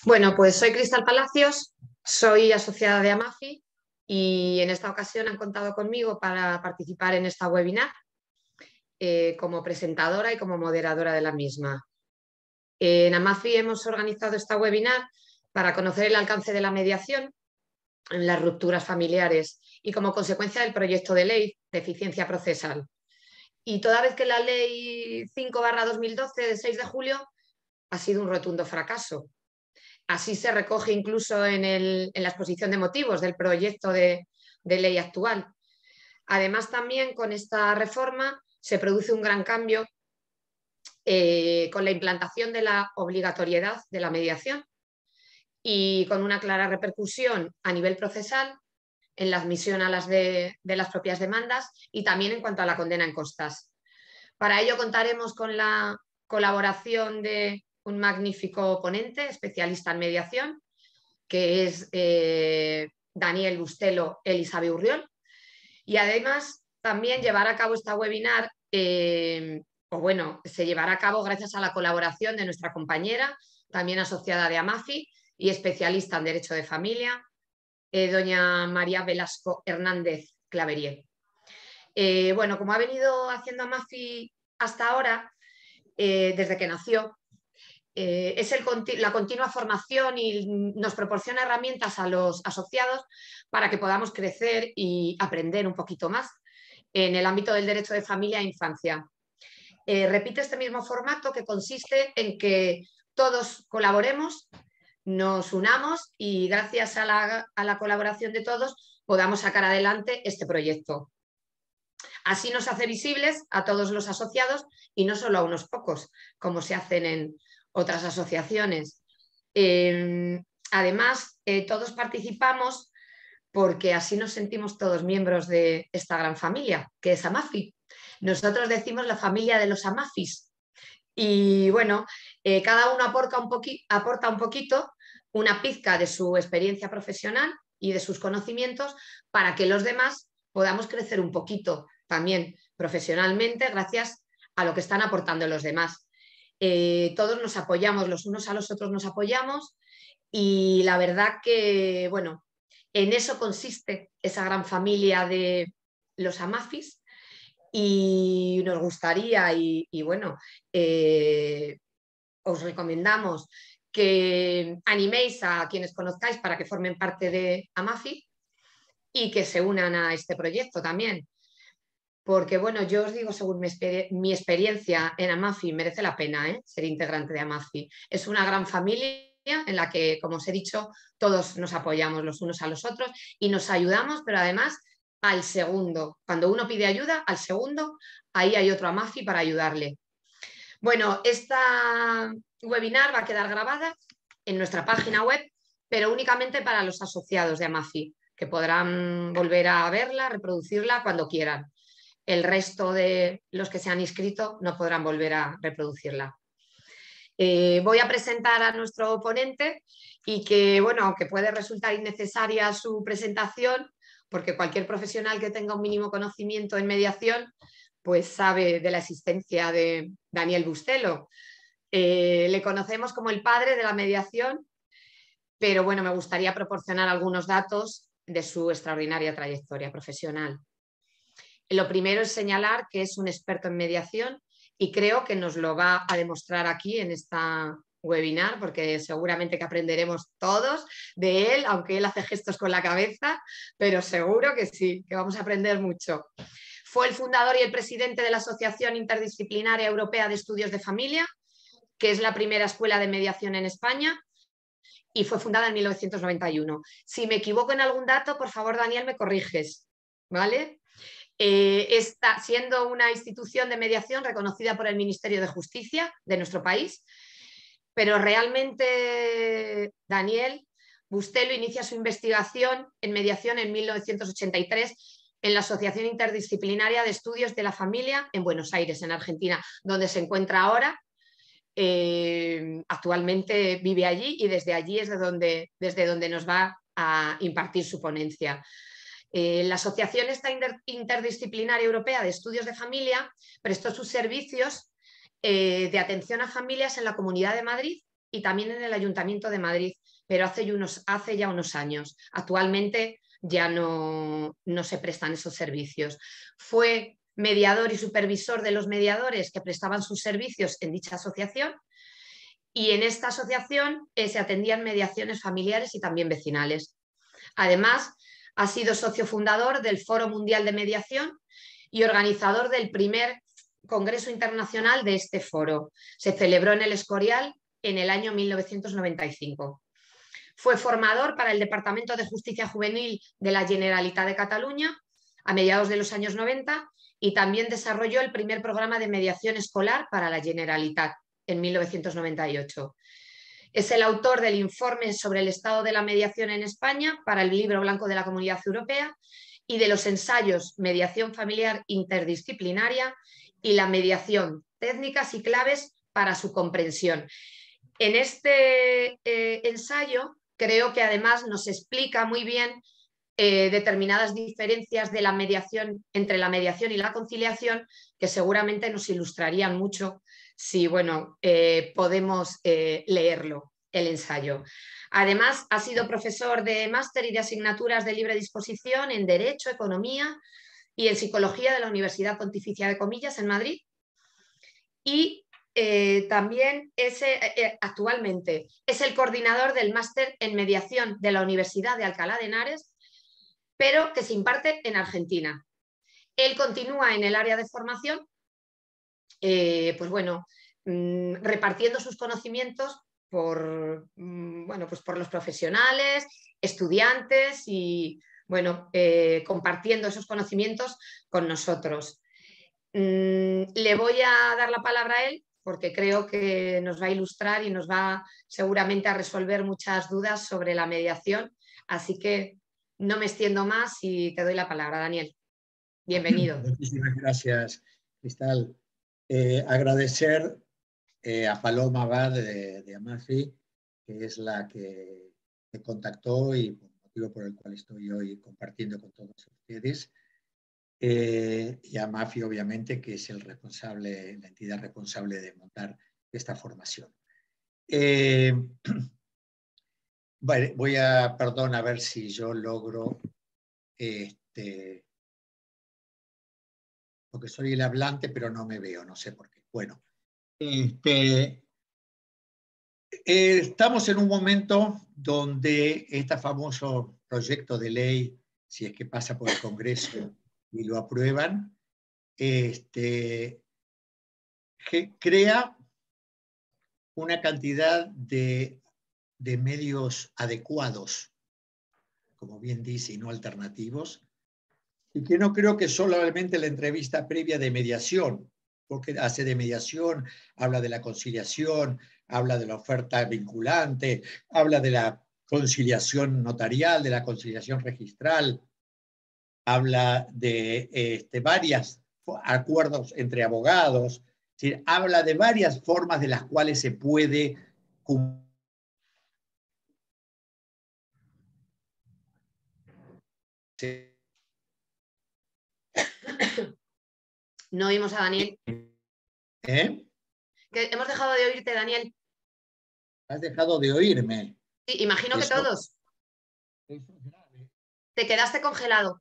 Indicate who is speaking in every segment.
Speaker 1: Bueno, pues soy Cristal Palacios, soy asociada de Amafi y en esta ocasión han contado conmigo para participar en esta webinar como presentadora y como moderadora de la misma. En Amafi hemos organizado esta webinar para conocer el alcance de la mediación en las rupturas familiares y como consecuencia del proyecto de ley de eficiencia procesal. Y toda vez que la ley 5/2012 de 6 de julio ha sido un rotundo fracaso. Así se recoge incluso en la exposición de motivos del proyecto de ley actual. Además, también con esta reforma se produce un gran cambio con la implantación de la obligatoriedad de la mediación y con una clara repercusión a nivel procesal en la admisión a de las propias demandas y también en cuanto a la condena en costas. Para ello contaremos con la colaboración de un magnífico ponente, especialista en mediación, que es Daniel Bustelo Elizabeth Urriol. Y además también llevará a cabo esta webinar, se llevará a cabo gracias a la colaboración de nuestra compañera, también asociada de Amafi y especialista en Derecho de Familia, doña María Velasco Hernández Claverier. Como ha venido haciendo Amafi hasta ahora, desde que nació, es la continua formación y nos proporciona herramientas a los asociados para que podamos crecer y aprender un poquito más en el ámbito del derecho de familia e infancia. Repite este mismo formato que consiste en que todos colaboremos, nos unamos y gracias a la colaboración de todos podamos sacar adelante este proyecto. Así nos hace visibles a todos los asociados y no solo a unos pocos, como se hacen en otras asociaciones. Además, todos participamos porque así nos sentimos todos miembros de esta gran familia, que es Amafi. Nosotros decimos la familia de los Amafis. Y bueno, cada uno aporta un poquito, una pizca de su experiencia profesional y de sus conocimientos para que los demás podamos crecer un poquito también profesionalmente gracias a lo que están aportando los demás. Todos nos apoyamos, los unos a los otros nos apoyamos y la verdad que, bueno, en eso consiste esa gran familia de los Amafis y nos gustaría os recomendamos que animéis a quienes conozcáis para que formen parte de Amafi y que se unan a este proyecto también. Porque, bueno, yo os digo, según mi experiencia en Amafi, merece la pena ser integrante de Amafi. Es una gran familia en la que, como os he dicho, todos nos apoyamos los unos a los otros y nos ayudamos, pero además al segundo. Cuando uno pide ayuda, al segundo, ahí hay otro Amafi para ayudarle. Bueno, esta webinar va a quedar grabada en nuestra página web, pero únicamente para los asociados de Amafi, que podrán volver a verla, reproducirla cuando quieran. El resto de los que se han inscrito no podrán volver a reproducirla. Voy a presentar a nuestro ponente y que, bueno, aunque puede resultar innecesaria su presentación, porque cualquier profesional que tenga un mínimo conocimiento en mediación, pues sabe de la existencia de Daniel Bustelo. Le conocemos como el padre de la mediación, pero bueno, me gustaría proporcionar algunos datos de su extraordinaria trayectoria profesional. Lo primero es señalar que es un experto en mediación y creo que nos lo va a demostrar aquí en esta webinar, porque seguramente que aprenderemos todos de él, aunque él hace gestos con la cabeza, pero seguro que sí, que vamos a aprender mucho. Fue el fundador y el presidente de la Asociación Interdisciplinaria Europea de Estudios de Familia, que es la primera escuela de mediación en España, y fue fundada en 1991. Si me equivoco en algún dato, por favor, Daniel, me corriges, ¿vale? Está siendo una institución de mediación reconocida por el Ministerio de Justicia de nuestro país, pero realmente Daniel Bustelo inicia su investigación en mediación en 1983 en la Asociación Interdisciplinaria de Estudios de la Familia en Buenos Aires, en Argentina, donde se encuentra ahora. Actualmente vive allí y desde allí es desde donde nos va a impartir su ponencia. La Asociación Interdisciplinaria Europea de Estudios de Familia prestó sus servicios de atención a familias en la Comunidad de Madrid y también en el Ayuntamiento de Madrid, pero hace ya unos años. Actualmente ya no se prestan esos servicios. Fue mediador y supervisor de los mediadores que prestaban sus servicios en dicha asociación, y en esta asociación se atendían mediaciones familiares y también vecinales. Además, ha sido socio fundador del Foro Mundial de Mediación y organizador del primer Congreso Internacional de este foro. Se celebró en El Escorial en el año 1995. Fue formador para el Departamento de Justicia Juvenil de la Generalitat de Cataluña a mediados de los años 90 y también desarrolló el primer programa de mediación escolar para la Generalitat en 1998. Es el autor del informe sobre el estado de la mediación en España para el Libro Blanco de la Comunidad Europea y de los ensayos Mediación Familiar Interdisciplinaria y la mediación, técnicas y claves para su comprensión. En este ensayo creo que además nos explica muy bien determinadas diferencias de la mediación, entre la mediación y la conciliación, que seguramente nos ilustrarían mucho si podemos leerlo, el ensayo. Además, ha sido profesor de máster y de asignaturas de libre disposición en Derecho, Economía y en Psicología de la Universidad Pontificia de Comillas en Madrid. Y también actualmente es el coordinador del máster en mediación de la Universidad de Alcalá de Henares, pero que se imparte en Argentina. Él continúa en el área de formación, repartiendo sus conocimientos por los profesionales, estudiantes y compartiendo esos conocimientos con nosotros. Le voy a dar la palabra a él porque creo que nos va a ilustrar y nos va seguramente a resolver muchas dudas sobre la mediación. Así que no me extiendo más y te doy la palabra, Daniel. Bienvenido.
Speaker 2: Muchísimas gracias, Cristal. Agradecer a Paloma Abad de Amafi, que es la que me contactó y por el motivo por el cual estoy hoy compartiendo con todos ustedes. Y a Amafi, obviamente, que es la entidad responsable de montar esta formación. Voy a ver si yo logro, porque soy el hablante, pero no me veo, no sé por qué. Bueno, estamos en un momento donde este famoso proyecto de ley, si es que pasa por el Congreso y lo aprueban, crea una cantidad de medios adecuados, como bien dice, y no alternativos, y que no creo que solamente la entrevista previa de mediación, porque hace de mediación, habla de la conciliación, habla de la oferta vinculante, habla de la conciliación notarial, de la conciliación registral, habla de varios acuerdos entre abogados, es decir, habla de varias formas de las cuales se puede cumplir.
Speaker 1: No oímos a Daniel.
Speaker 2: ¿Eh?
Speaker 1: Que hemos dejado de oírte, Daniel.
Speaker 2: Has dejado de oírme.
Speaker 1: Sí, imagino que todos. Te quedaste congelado.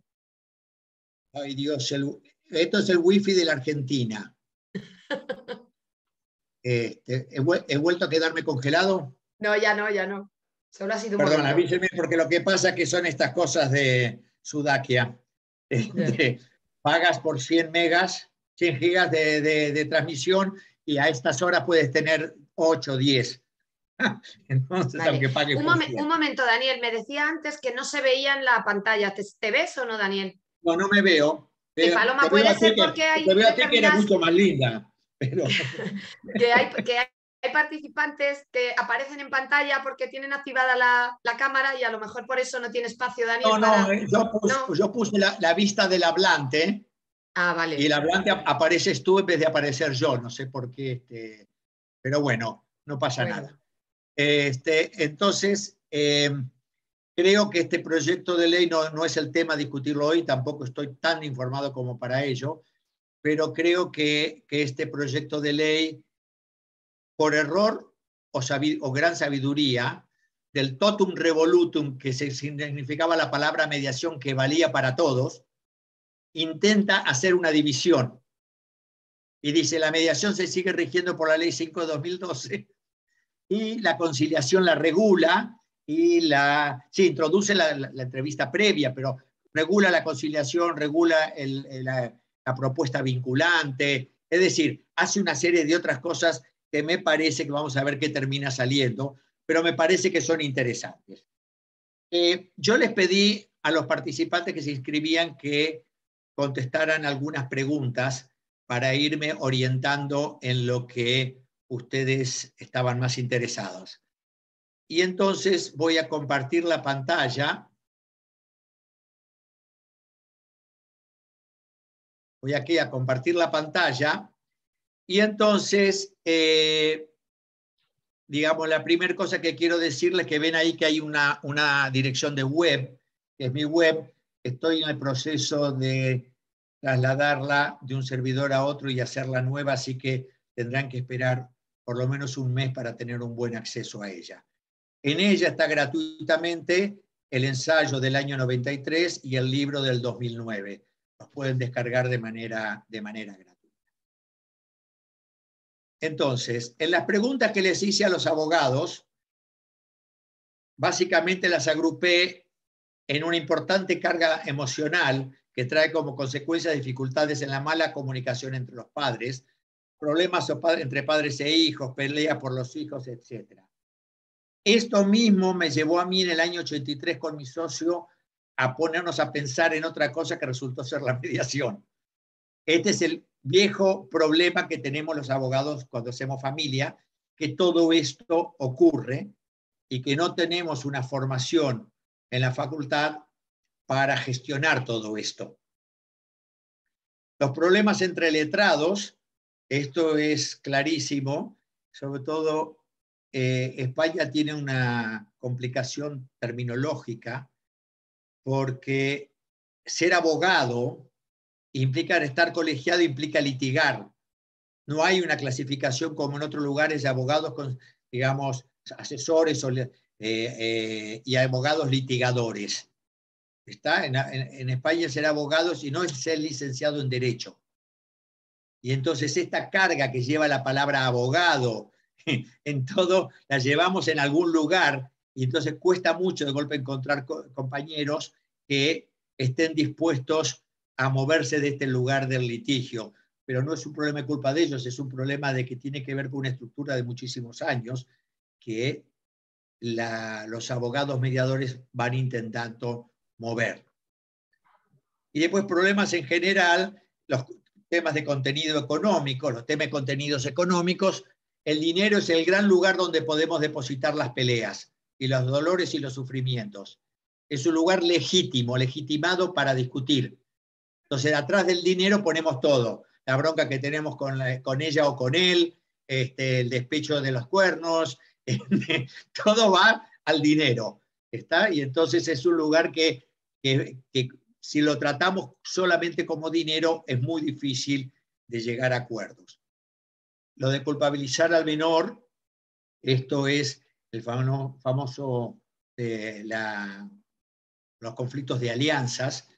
Speaker 2: Ay, Dios, esto es el wifi de la Argentina. ¿He vuelto a quedarme congelado?
Speaker 1: No, ya no, ya no. Solo ha sido un
Speaker 2: Perdón,
Speaker 1: momento.
Speaker 2: avísenme, porque lo que pasa es que son estas cosas de Sudakia. Pagas por 100 megas, 100 gigas de transmisión, y a estas horas puedes tener 8 o 10. Entonces,
Speaker 1: vale.
Speaker 2: Aunque pagues
Speaker 1: un momento, Daniel, me decía antes que no se veía en la pantalla. ¿Te ves o no, Daniel?
Speaker 2: No me veo.
Speaker 1: Paloma, puede ser porque hay
Speaker 2: te veo a ti que eres mucho más linda. Pero...
Speaker 1: que hay participantes que aparecen en pantalla porque tienen activada la cámara y a lo mejor por eso no tiene espacio, Daniel.
Speaker 2: Yo puse la vista del hablante.
Speaker 1: Vale.
Speaker 2: Y el hablante apareces tú en vez de aparecer yo. No sé por qué. Pero bueno, no pasa nada. Entonces, creo que este proyecto de ley no es el tema a discutirlo hoy, tampoco estoy tan informado como para ello, pero creo que este proyecto de ley, por error, o gran sabiduría, del totum revolutum, que significaba la palabra mediación que valía para todos, intenta hacer una división. Y dice, la mediación se sigue rigiendo por la Ley 5 de 2012 y la conciliación la regula y sí, introduce la entrevista previa, pero regula la conciliación, regula la propuesta vinculante, es decir, hace una serie de otras cosas que me parece que vamos a ver qué termina saliendo, pero me parece que son interesantes. Yo les pedí a los participantes que se inscribían que contestaran algunas preguntas para irme orientando en lo que ustedes estaban más interesados. Y entonces voy a compartir la pantalla. Voy aquí a compartir la pantalla. Y entonces, digamos, la primera cosa que quiero decirles es que ven ahí que hay una dirección de web, que es mi web. Estoy en el proceso de trasladarla de un servidor a otro y hacerla nueva, así que tendrán que esperar por lo menos un mes para tener un buen acceso a ella. En ella está gratuitamente el ensayo del año 93 y el libro del 2009. Los pueden descargar de manera gratuita. Entonces, en las preguntas que les hice a los abogados, básicamente las agrupé en una importante carga emocional que trae como consecuencia dificultades en la mala comunicación entre los padres, problemas entre padres e hijos, pelea por los hijos, etc. Esto mismo me llevó a mí en el año 83 con mi socio a ponernos a pensar en otra cosa que resultó ser la mediación. Este es el viejo problema que tenemos los abogados cuando hacemos familia, que todo esto ocurre y que no tenemos una formación en la facultad para gestionar todo esto. Los problemas entre letrados, esto es clarísimo, sobre todo España tiene una complicación terminológica porque ser abogado implica estar colegiado, implica litigar. No hay una clasificación como en otros lugares de abogados con, digamos, asesores y abogados litigadores. Está en España ser abogado y no es ser licenciado en Derecho. Y entonces esta carga que lleva la palabra abogado en todo, la llevamos en algún lugar y entonces cuesta mucho de golpe encontrar compañeros que estén dispuestos a moverse de este lugar del litigio. Pero no es un problema de culpa de ellos, es un problema de que tiene que ver con una estructura de muchísimos años que los abogados mediadores van intentando mover. Y después problemas en general, los temas de contenido económico, los temas de contenidos económicos, el dinero es el gran lugar donde podemos depositar las peleas y los dolores y los sufrimientos. Es un lugar legítimo, legitimado para discutir. Entonces, atrás del dinero ponemos todo. La bronca que tenemos con ella o con él, el despecho de los cuernos, todo va al dinero. ¿Está? Y entonces es un lugar que si lo tratamos solamente como dinero, es muy difícil de llegar a acuerdos. Lo de culpabilizar al menor, esto es el famoso los conflictos de alianzas,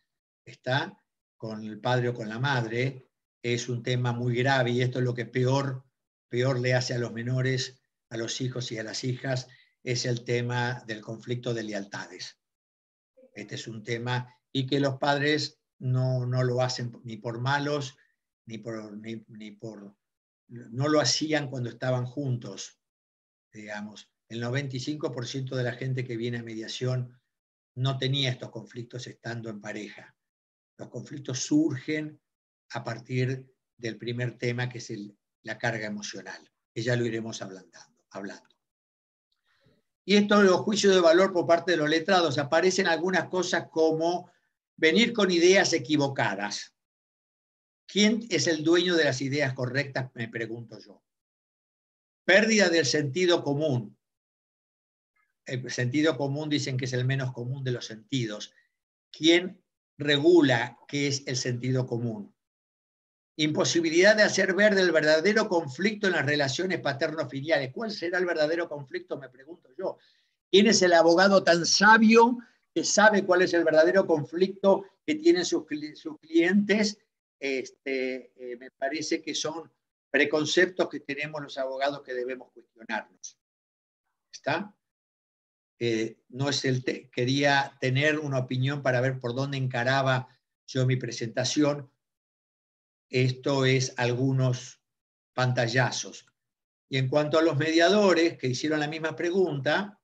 Speaker 2: ¿está? Con el padre o con la madre, es un tema muy grave y esto es lo que peor le hace a los menores, a los hijos y a las hijas, es el tema del conflicto de lealtades. Este es un tema y que los padres no lo hacen ni por malos, no lo hacían cuando estaban juntos, digamos. El 95% de la gente que viene a mediación no tenía estos conflictos estando en pareja. Los conflictos surgen a partir del primer tema, que es la carga emocional, que ya lo iremos hablando. Y esto de los juicios de valor por parte de los letrados, aparecen algunas cosas como venir con ideas equivocadas. ¿Quién es el dueño de las ideas correctas? Me pregunto yo. Pérdida del sentido común. El sentido común dicen que es el menos común de los sentidos. ¿Quién regula qué es el sentido común? Imposibilidad de hacer ver del verdadero conflicto en las relaciones paterno-filiales. ¿Cuál será el verdadero conflicto? Me pregunto yo. ¿Quién es el abogado tan sabio que sabe cuál es el verdadero conflicto que tienen sus clientes? Me parece que son preconceptos que tenemos los abogados que debemos cuestionarnos. ¿Está? No es quería tener una opinión para ver por dónde encaraba yo mi presentación. Esto es algunos pantallazos. Y en cuanto a los mediadores que hicieron la misma pregunta,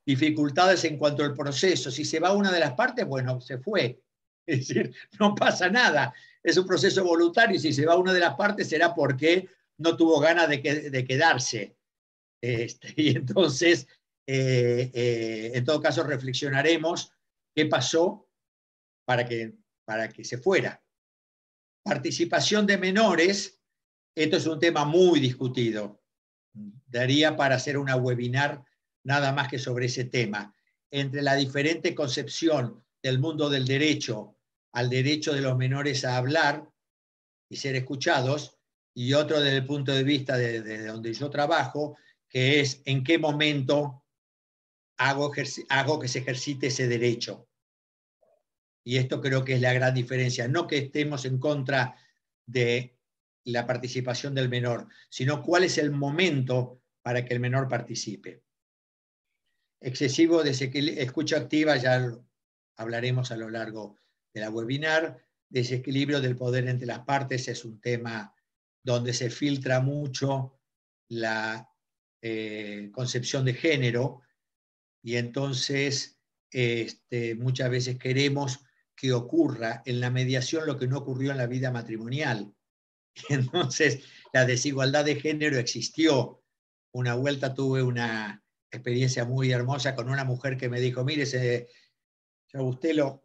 Speaker 2: dificultades en cuanto al proceso. Si se va una de las partes, bueno, se fue. Es decir, no pasa nada. Es un proceso voluntario y si se va una de las partes será porque no tuvo ganas de quedarse. Y entonces, en todo caso, reflexionaremos qué pasó para que se fuera. Participación de menores, esto es un tema muy discutido. Daría para hacer una webinar nada más que sobre ese tema. Entre la diferente concepción del mundo del derecho al derecho de los menores a hablar y ser escuchados, y otro desde el punto de vista de donde yo trabajo, que es en qué momento hago que se ejercite ese derecho. Y esto creo que es la gran diferencia. No que estemos en contra de la participación del menor, sino cuál es el momento para que el menor participe. Excesivo desequilibrio, escucha activa, ya hablaremos a lo largo de la webinar. Desequilibrio del poder entre las partes es un tema donde se filtra mucho la concepción de género y entonces muchas veces queremos que ocurra en la mediación lo que no ocurrió en la vida matrimonial. Y entonces la desigualdad de género existió. Una vuelta tuve una experiencia muy hermosa con una mujer que me dijo, mire, Bustelo,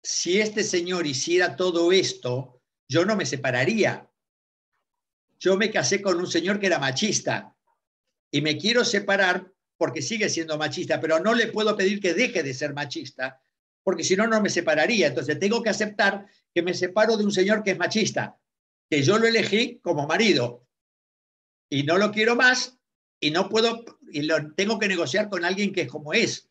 Speaker 2: si este señor hiciera todo esto, yo no me separaría. Yo me casé con un señor que era machista y me quiero separar porque sigue siendo machista, pero no le puedo pedir que deje de ser machista, porque si no, no me separaría. Entonces tengo que aceptar que me separo de un señor que es machista, que yo lo elegí como marido y no lo quiero más y no puedo, y lo tengo que negociar con alguien que es como es.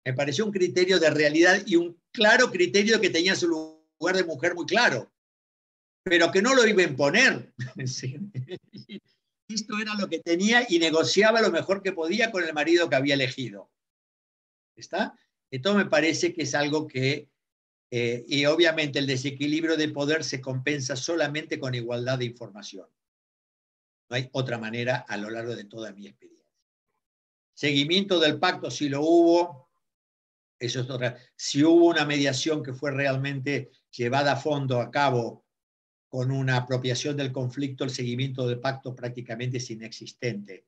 Speaker 2: Me pareció un criterio de realidad y un claro criterio que tenía su lugar de mujer muy claro, pero que no lo iba a imponer. Esto era lo que tenía y negociaba lo mejor que podía con el marido que había elegido. ¿Está? Esto me parece que es algo que, y obviamente el desequilibrio de poder se compensa solamente con igualdad de información. No hay otra manera a lo largo de toda mi experiencia. Seguimiento del pacto, si lo hubo, eso es otra. Si hubo una mediación que fue realmente llevada a fondo a cabo con una apropiación del conflicto, el seguimiento del pacto prácticamente es inexistente,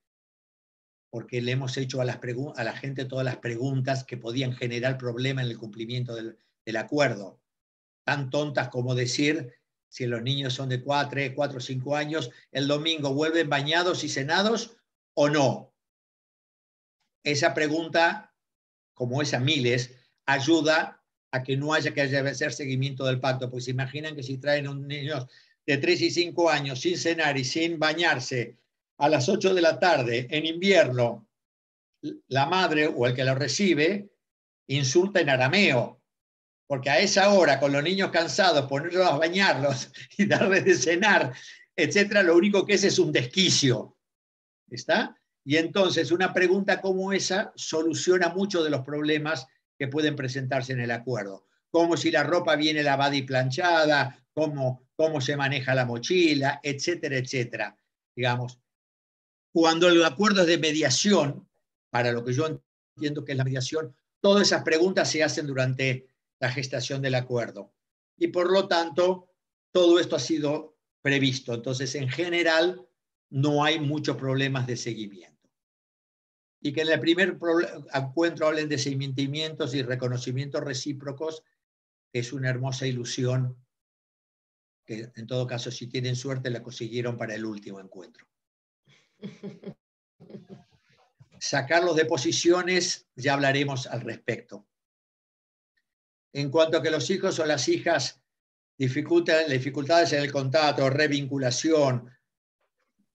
Speaker 2: porque le hemos hecho a la gente todas las preguntas que podían generar problema en el cumplimiento del acuerdo. Tan tontas como decir, si los niños son de 4 o 5 años, el domingo vuelven bañados y cenados o no. Esa pregunta, como es a miles, ayuda a que no haya que hacer seguimiento del pacto, pues se imaginan que si traen un niño de 3 y 5 años sin cenar y sin bañarse a las 8 de la tarde en invierno, la madre o el que lo recibe insulta en arameo, porque a esa hora, con los niños cansados, ponerlos a bañarlos y darles de cenar, etcétera, lo único que es un desquicio. ¿Está? Y entonces una pregunta como esa soluciona muchos de los problemas que pueden presentarse en el acuerdo. Como si la ropa viene lavada y planchada, cómo se maneja la mochila, etcétera, etcétera. Digamos, cuando el acuerdo es de mediación, para lo que yo entiendo que es la mediación, todas esas preguntas se hacen durante la gestación del acuerdo. Y por lo tanto, todo esto ha sido previsto. Entonces, en general, no hay muchos problemas de seguimiento. Y que en el primer encuentro hablen de sentimientos y reconocimientos recíprocos, es una hermosa ilusión que en todo caso, si tienen suerte, la consiguieron para el último encuentro. Sacarlos de posiciones, ya hablaremos al respecto. En cuanto a que los hijos o las hijas dificultades en el contacto, revinculación,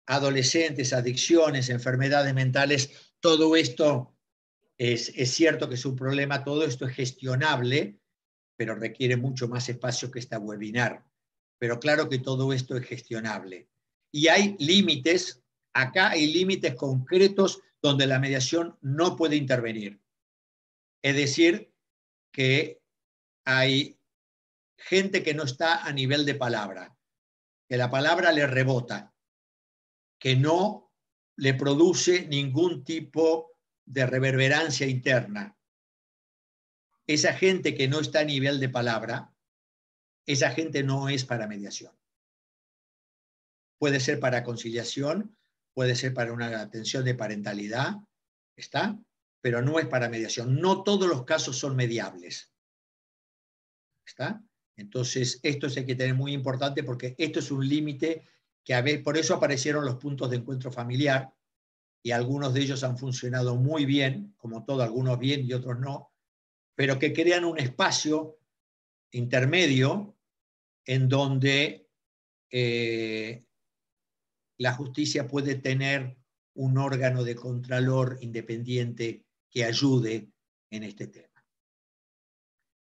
Speaker 2: adolescentes, adicciones, enfermedades mentales, todo esto es cierto que es un problema, todo esto es gestionable, pero requiere mucho más espacio que esta webinar. Pero claro que todo esto es gestionable. Y hay límites, acá hay límites concretos donde la mediación no puede intervenir. Es decir, que hay gente que no está a nivel de palabra, que la palabra le rebota, que no le produce ningún tipo de reverberancia interna. Esa gente que no está a nivel de palabra, esa gente no es para mediación. Puede ser para conciliación, puede ser para una atención de parentalidad, ¿está? Pero no es para mediación. No todos los casos son mediables, ¿está? Entonces, esto hay que tener muy importante porque esto es un límite que a veces, por eso aparecieron los puntos de encuentro familiar y algunos de ellos han funcionado muy bien, como todo, algunos bien y otros no, pero que crean un espacio intermedio en donde la justicia puede tener un órgano de contralor independiente que ayude en este tema.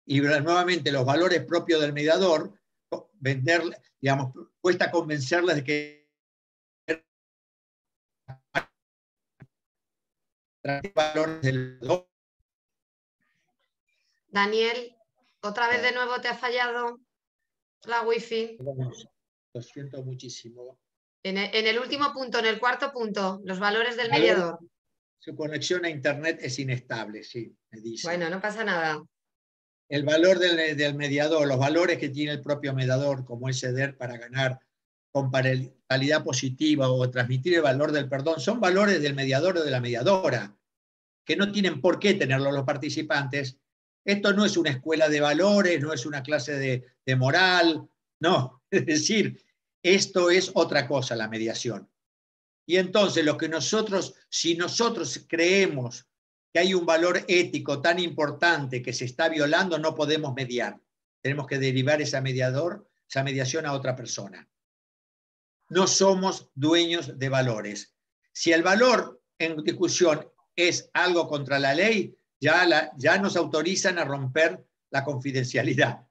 Speaker 2: Y nuevamente los valores propios del mediador, digamos, cuesta convencerles de que valores del...
Speaker 1: Daniel, otra vez de nuevo te ha fallado la wifi.
Speaker 2: Lo siento muchísimo.
Speaker 1: En el último punto, en el cuarto punto, los valores del mediador.
Speaker 2: Su conexión a internet es inestable, sí, me dice.
Speaker 1: Bueno, no pasa nada.
Speaker 2: El valor del mediador, los valores que tiene el propio mediador, como es ceder para ganar con parentalidad positiva o transmitir el valor del perdón, son valores del mediador o de la mediadora, que no tienen por qué tenerlo los participantes. Esto no es una escuela de valores, no es una clase de moral, no. Es decir, esto es otra cosa, la mediación. Y entonces, si nosotros creemos que hay un valor ético tan importante que se está violando, no podemos mediar. Tenemos que derivar esa mediación a otra persona. No somos dueños de valores. Si el valor en discusión es algo contra la ley, ya nos autorizan a romper la confidencialidad.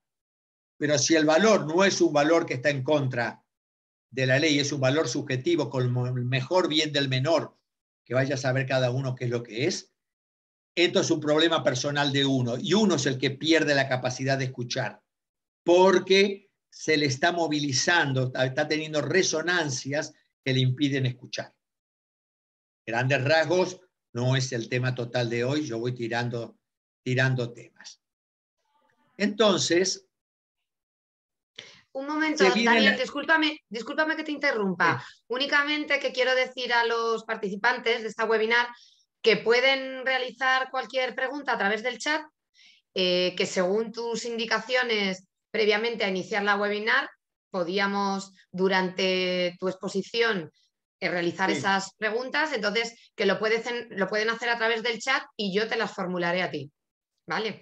Speaker 2: Pero si el valor no es un valor que está en contra de la ley, es un valor subjetivo con el mejor bien del menor, que vaya a saber cada uno qué es lo que es, esto es un problema personal de uno, y uno es el que pierde la capacidad de escuchar, porque se le está movilizando, está teniendo resonancias que le impiden escuchar. Grandes rasgos, no es el tema total de hoy, yo voy tirando temas. Entonces,
Speaker 1: un momento, Daniel, discúlpame que te interrumpa. Sí. Únicamente que quiero decir a los participantes de esta webinar que pueden realizar cualquier pregunta a través del chat, que según tus indicaciones previamente a iniciar la webinar, podíamos durante tu exposición realizar esas preguntas, entonces que lo pueden hacer a través del chat y yo te las formularé a ti. ¿Vale?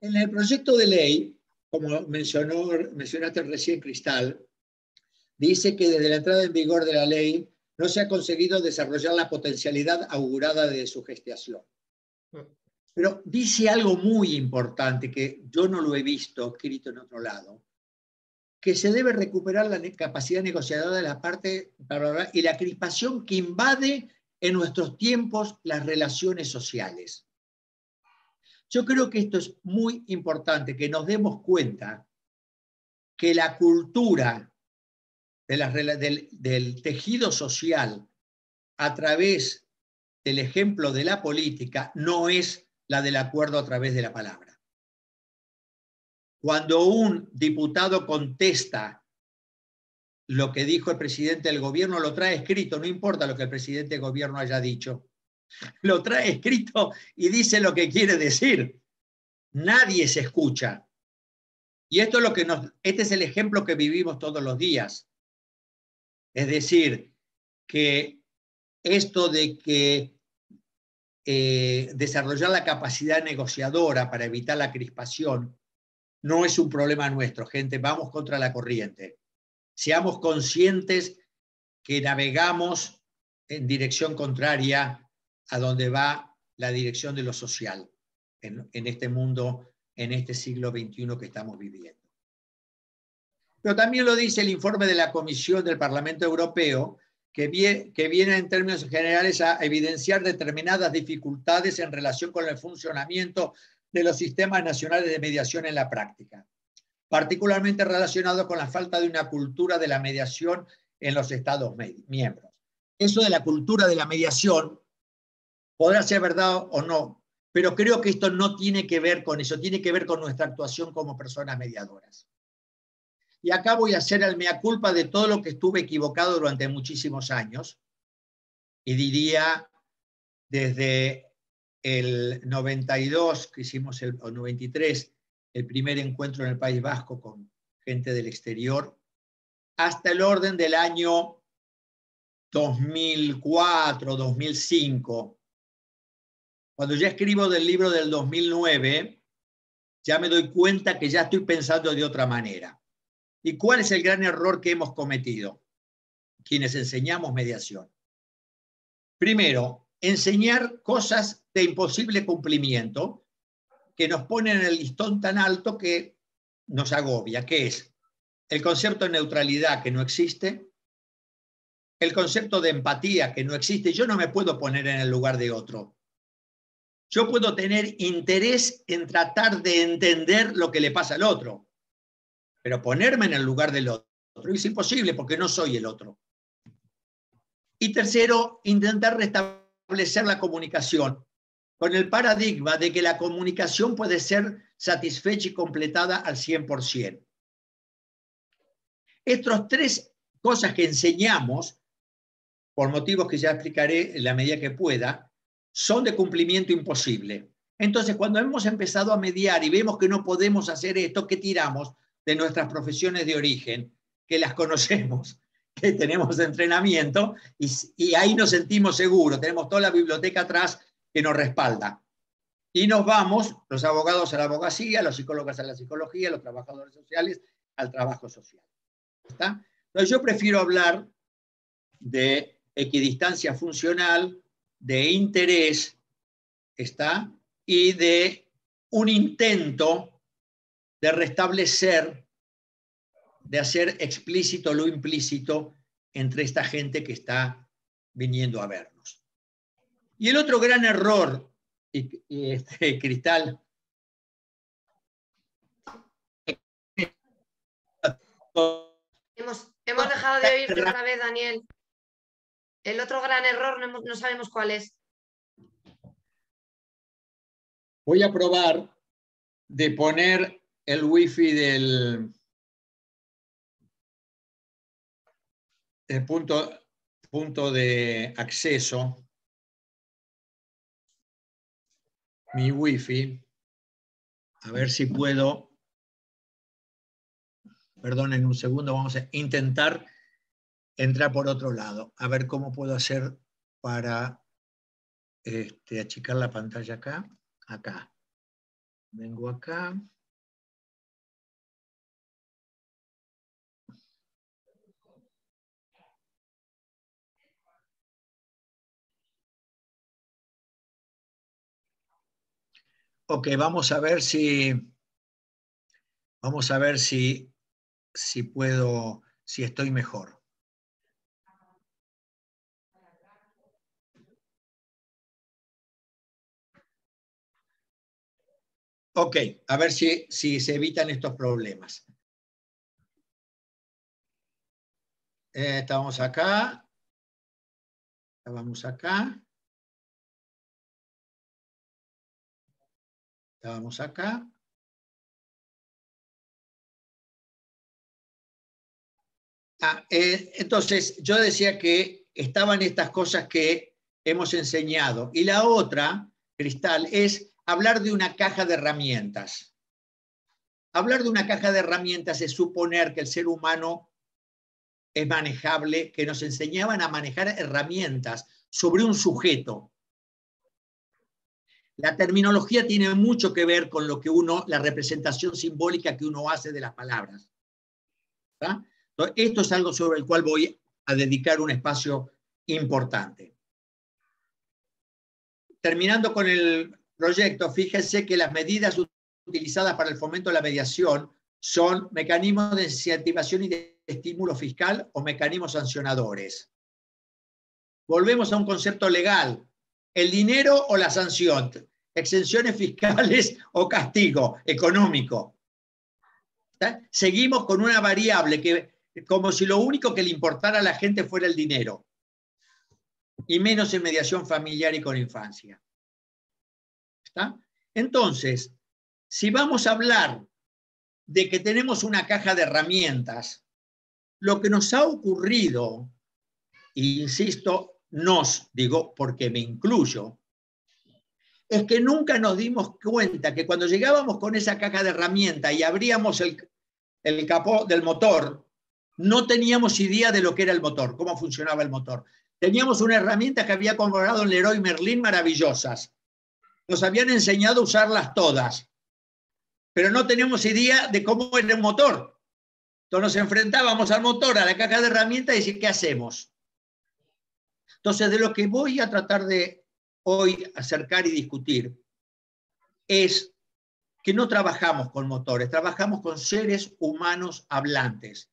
Speaker 2: En el proyecto de ley, como mencionaste recién, Cristal, dice que desde la entrada en vigor de la ley no se ha conseguido desarrollar la potencialidad augurada de su gestación. Pero dice algo muy importante que yo no lo he visto escrito en otro lado, que se debe recuperar la capacidad negociadora de la parte y la crispación que invade en nuestros tiempos las relaciones sociales. Yo creo que esto es muy importante, que nos demos cuenta que la cultura del tejido social a través del ejemplo de la política no es la del acuerdo a través de la palabra. Cuando un diputado contesta lo que dijo el presidente del gobierno, lo trae escrito, no importa lo que el presidente del gobierno haya dicho, lo trae escrito y dice lo que quiere decir. Nadie se escucha. Y esto es lo que este es el ejemplo que vivimos todos los días. Es decir, que esto de que desarrollar la capacidad negociadora para evitar la crispación no es un problema nuestro, gente, vamos contra la corriente. Seamos conscientes que navegamos en dirección contraria a donde va la dirección de lo social en este mundo, en este siglo XXI que estamos viviendo. Pero también lo dice el informe de la Comisión del Parlamento Europeo, que viene en términos generales a evidenciar determinadas dificultades en relación con el funcionamiento de los sistemas nacionales de mediación en la práctica, particularmente relacionado con la falta de una cultura de la mediación en los Estados miembros. Eso de la cultura de la mediación podrá ser verdad o no, pero creo que esto no tiene que ver con eso, tiene que ver con nuestra actuación como personas mediadoras. Y acá voy a hacer el mea culpa de todo lo que estuve equivocado durante muchísimos años, y diría desde el 92, que hicimos o 93, el primer encuentro en el País Vasco con gente del exterior, hasta el orden del año 2004, 2005. Cuando ya escribo del libro del 2009, ya me doy cuenta que ya estoy pensando de otra manera. ¿Y cuál es el gran error que hemos cometido quienes enseñamos mediación? Primero, enseñar cosas de imposible cumplimiento que nos ponen el listón tan alto que nos agobia, que es el concepto de neutralidad que no existe, el concepto de empatía que no existe. Yo no me puedo poner en el lugar de otro. Yo puedo tener interés en tratar de entender lo que le pasa al otro, pero ponerme en el lugar del otro es imposible porque no soy el otro. Y tercero, intentar restablecer la comunicación con el paradigma de que la comunicación puede ser satisfecha y completada al 100%. Estas tres cosas que enseñamos, por motivos que ya explicaré en la medida que pueda, son de cumplimiento imposible. Entonces, cuando hemos empezado a mediar y vemos que no podemos hacer esto, ¿qué tiramos de nuestras profesiones de origen? Que las conocemos, que tenemos entrenamiento, y ahí nos sentimos seguros, tenemos toda la biblioteca atrás que nos respalda. Y nos vamos, los abogados a la abogacía, los psicólogos a la psicología, los trabajadores sociales al trabajo social. ¿Está? Entonces yo prefiero hablar de equidistancia funcional, de interés, ¿está? Y de un intento de restablecer, de hacer explícito lo implícito entre esta gente que está viniendo a vernos. Y el otro gran error, Cristal,
Speaker 1: hemos dejado de oírte otra vez, Daniel. El otro gran error no sabemos cuál es.
Speaker 2: Voy a probar de poner el wifi del punto de acceso, mi wifi, a ver si puedo, perdonen un segundo, vamos a intentar entrar por otro lado, a ver cómo puedo hacer para achicar la pantalla acá. Vengo acá. Ok, vamos a ver si puedo, si estoy mejor. Ok, a ver si se evitan estos problemas. Estábamos acá. Estábamos acá. Estábamos acá. Entonces, yo decía que estaban estas cosas que hemos enseñado. Y la otra, Cristal, es hablar de una caja de herramientas. Hablar de una caja de herramientas es suponer que el ser humano es manejable, que nos enseñaban a manejar herramientas sobre un sujeto. La terminología tiene mucho que ver con lo que la representación simbólica que uno hace de las palabras. ¿Está? Entonces, esto es algo sobre el cual voy a dedicar un espacio importante. Terminando con el proyecto, fíjense que las medidas utilizadas para el fomento de la mediación son mecanismos de incentivación y de estímulo fiscal o mecanismos sancionadores. Volvemos a un concepto legal. El dinero o la sanción, exenciones fiscales o castigo económico. ¿Está? Seguimos con una variable que, como si lo único que le importara a la gente fuera el dinero, y menos en mediación familiar y con infancia. ¿Está? Entonces, si vamos a hablar de que tenemos una caja de herramientas, lo que nos ha ocurrido, e insisto, digo porque me incluyo, es que nunca nos dimos cuenta que cuando llegábamos con esa caja de herramientas y abríamos el capó del motor, no teníamos idea de lo que era el motor, cómo funcionaba el motor. Teníamos una herramienta que había comprado en Leroy Merlin maravillosas. Nos habían enseñado a usarlas todas, pero no teníamos idea de cómo era un motor. Entonces nos enfrentábamos al motor, a la caja de herramientas y decir, ¿qué hacemos? Entonces, de lo que voy a tratar de hoy acercar y discutir es que no trabajamos con motores, trabajamos con seres humanos hablantes.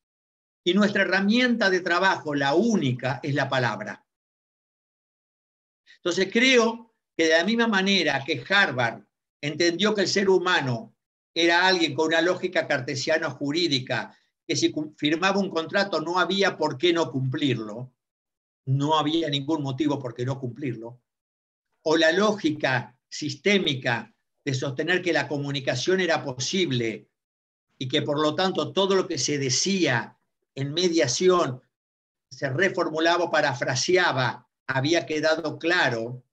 Speaker 2: Y nuestra herramienta de trabajo, la única, es la palabra. Entonces, creo que de la misma manera que Harvard entendió que el ser humano era alguien con una lógica cartesiana jurídica, que si firmaba un contrato no había por qué no cumplirlo, no había ningún motivo por qué no cumplirlo, o la lógica sistémica de sostener que la comunicación era posible y que por lo tanto todo lo que se decía en mediación se reformulaba o parafraseaba, había quedado claro,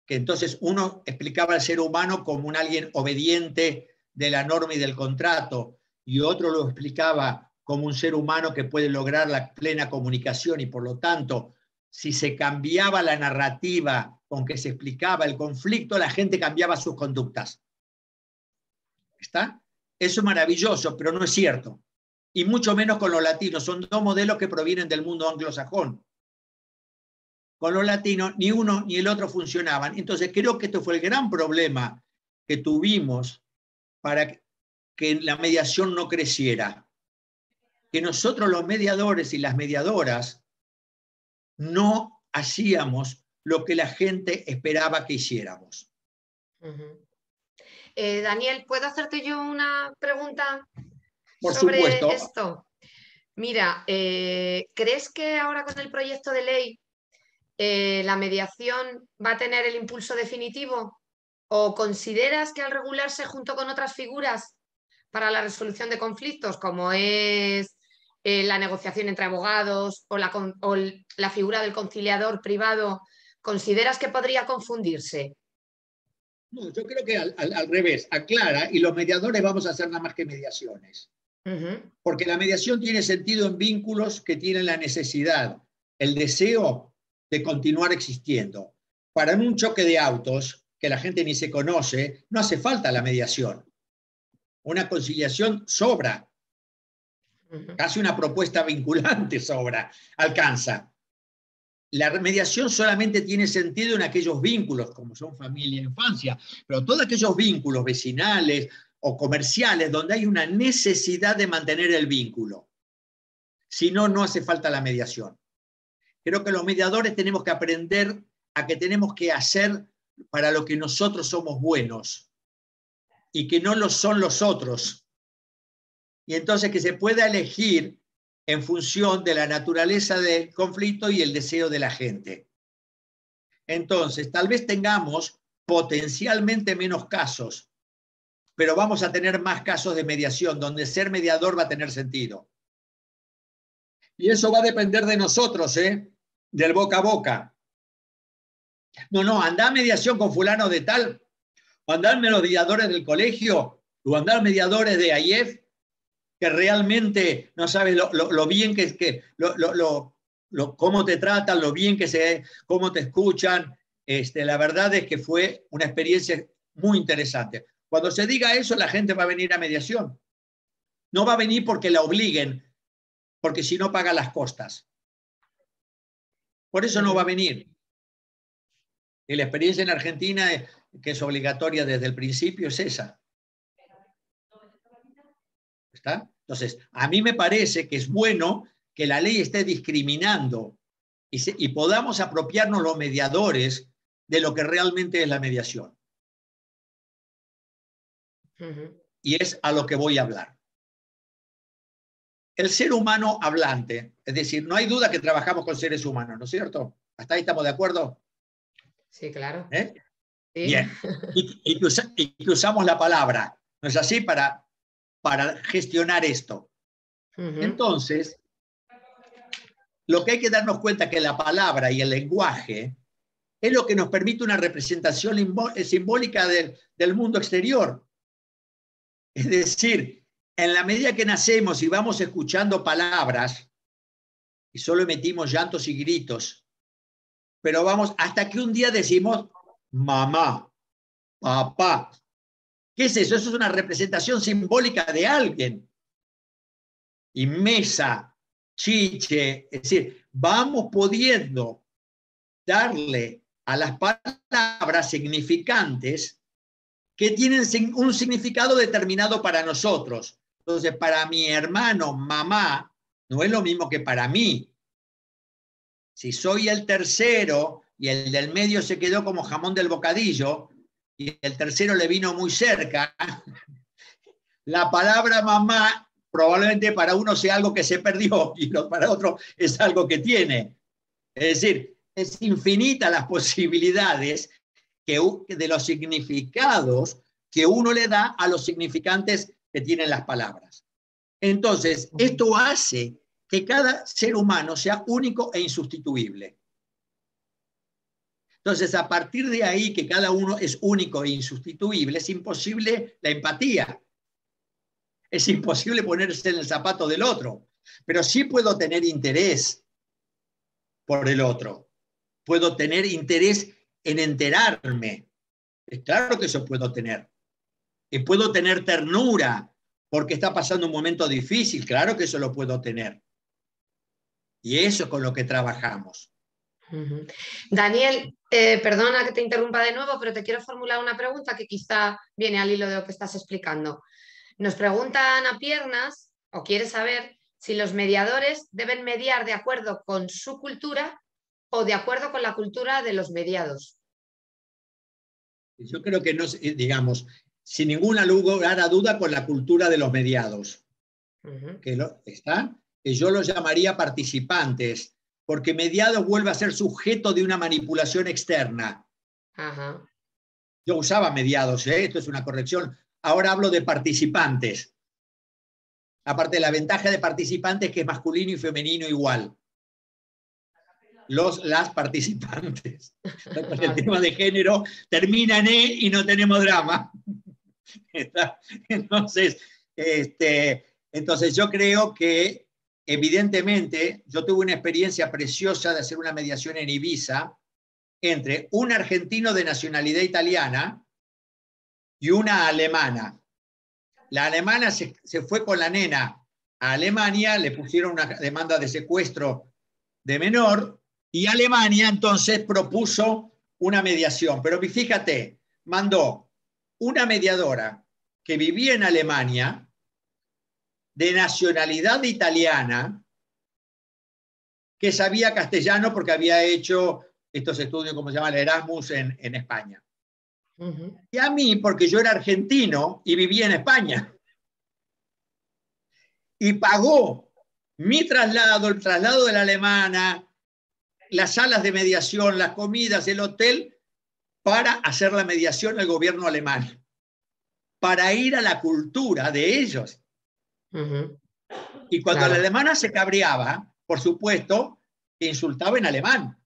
Speaker 2: que entonces uno explicaba al ser humano como un alguien obediente de la norma y del contrato, y otro lo explicaba como un ser humano que puede lograr la plena comunicación, y por lo tanto, si se cambiaba la narrativa con que se explicaba el conflicto, la gente cambiaba sus conductas. ¿Está? Eso es maravilloso, pero no es cierto. Y mucho menos con los latinos. Son dos modelos que provienen del mundo anglosajón. Con los latinos ni uno ni el otro funcionaban. Entonces creo que esto fue el gran problema que tuvimos para que la mediación no creciera. Que nosotros los mediadores y las mediadoras no hacíamos lo que la gente esperaba que hiciéramos.
Speaker 1: Daniel, ¿puedo hacerte yo una pregunta
Speaker 2: Por
Speaker 1: sobre
Speaker 2: supuesto.
Speaker 1: esto? Mira, ¿crees que ahora con el proyecto de ley la mediación va a tener el impulso definitivo? ¿O consideras que al regularse junto con otras figuras para la resolución de conflictos, como es la negociación entre abogados o la figura del conciliador privado, consideras que podría confundirse?
Speaker 2: No, yo creo que al revés, aclara, y los mediadores vamos a hacer nada más que mediaciones. Porque la mediación tiene sentido en vínculos que tienen la necesidad, el deseo de continuar existiendo. Para un choque de autos, que la gente ni se conoce, no hace falta la mediación. Una conciliación sobra. Casi una propuesta vinculante sobra, alcanza. La mediación solamente tiene sentido en aquellos vínculos, como son familia e infancia, pero todos aquellos vínculos vecinales o comerciales donde hay una necesidad de mantener el vínculo. Si no, no hace falta la mediación. Creo que los mediadores tenemos que aprender a que tenemos que hacer para lo que nosotros somos buenos y que no lo son los otros. Y entonces que se pueda elegir en función de la naturaleza del conflicto y el deseo de la gente. Entonces, tal vez tengamos potencialmente menos casos, pero vamos a tener más casos de mediación, donde ser mediador va a tener sentido. Y eso va a depender de nosotros, del boca a boca. No, andá a mediación con fulano de tal, o andá los mediadores del colegio, o andá mediadores de AIEF, que realmente no sabes lo bien cómo te tratan, lo bien cómo te escuchan, la verdad es que fue una experiencia muy interesante. Cuando se diga eso, la gente va a venir a mediación. No va a venir porque la obliguen, porque si no paga las costas. Por eso no va a venir. Y la experiencia en Argentina, que es obligatoria desde el principio, es esa. ¿Está? Entonces, a mí me parece que es bueno que la ley esté discriminando y podamos apropiarnos los mediadores de lo que realmente es la mediación. Y es a lo que voy a hablar. El ser humano hablante, es decir, no hay duda que trabajamos con seres humanos, ¿no es cierto? ¿Hasta ahí estamos de acuerdo?
Speaker 1: Sí, claro.
Speaker 2: ¿Eh?
Speaker 1: Sí.
Speaker 2: Bien. Y que usamos la palabra, ¿no es así? Para gestionar esto. Entonces, lo que hay que darnos cuenta es que la palabra y el lenguaje es lo que nos permite una representación simbólica del mundo exterior. Es decir, en la medida que nacemos y vamos escuchando palabras, y solo emitimos llantos y gritos, pero vamos hasta que un día decimos mamá, papá. ¿Qué es eso? Eso es una representación simbólica de alguien. Y mesa, chiche, es decir, vamos pudiendo darle a las palabras significantes que tienen un significado determinado para nosotros. Entonces, para mi hermano, mamá, no es lo mismo que para mí. Si soy el tercero y el del medio se quedó como jamón del bocadillo y el tercero le vino muy cerca, la palabra mamá probablemente para uno sea algo que se perdió y para otro es algo que tiene. Es decir, es infinita las posibilidades de los significados que uno le da a los significantes que tienen las palabras. Entonces, esto hace que cada ser humano sea único e insustituible. Entonces, a partir de ahí, que cada uno es único e insustituible, es imposible la empatía. Es imposible ponerse en el zapato del otro, pero sí puedo tener interés por el otro. Puedo tener interés en enterarme. Es claro que eso puedo tener. Y puedo tener ternura porque está pasando un momento difícil. Claro que eso lo puedo tener. Y eso es con lo que trabajamos.
Speaker 1: Daniel, perdona que te interrumpa de nuevo, pero te quiero formular una pregunta que quizá viene al hilo de lo que estás explicando. Nos pregunta Ana Piernas, o quiere saber, si los mediadores deben mediar de acuerdo con su cultura o de acuerdo con la cultura de los mediados.
Speaker 2: Yo creo que no, digamos, sin ninguna lugar a duda con la cultura de los mediados. Que yo los llamaría participantes, porque mediados vuelve a ser sujeto de una manipulación externa. Yo usaba mediados, esto es una corrección. Ahora hablo de participantes. Aparte, la ventaja de participantes es que es masculino y femenino igual. Las participantes. Vale. El tema de género termina en E y no tenemos drama. Entonces, entonces, yo creo que evidentemente yo tuve una experiencia preciosa de hacer una mediación en Ibiza entre un argentino de nacionalidad italiana y una alemana. La alemana se fue con la nena a Alemania, le pusieron una demanda de secuestro de menor y Alemania entonces propuso una mediación. Pero fíjate, mandó una mediadora que vivía en Alemania, de nacionalidad italiana, que sabía castellano porque había hecho estos estudios, como se llama, el Erasmus en España. Y a mí, porque yo era argentino y vivía en España. Y pagó mi traslado, el traslado de la alemana, las salas de mediación, las comidas, el hotel, para hacer la mediación al gobierno alemán, para ir a la cultura de ellos. Y cuando la alemana se cabreaba, por supuesto, insultaba en alemán.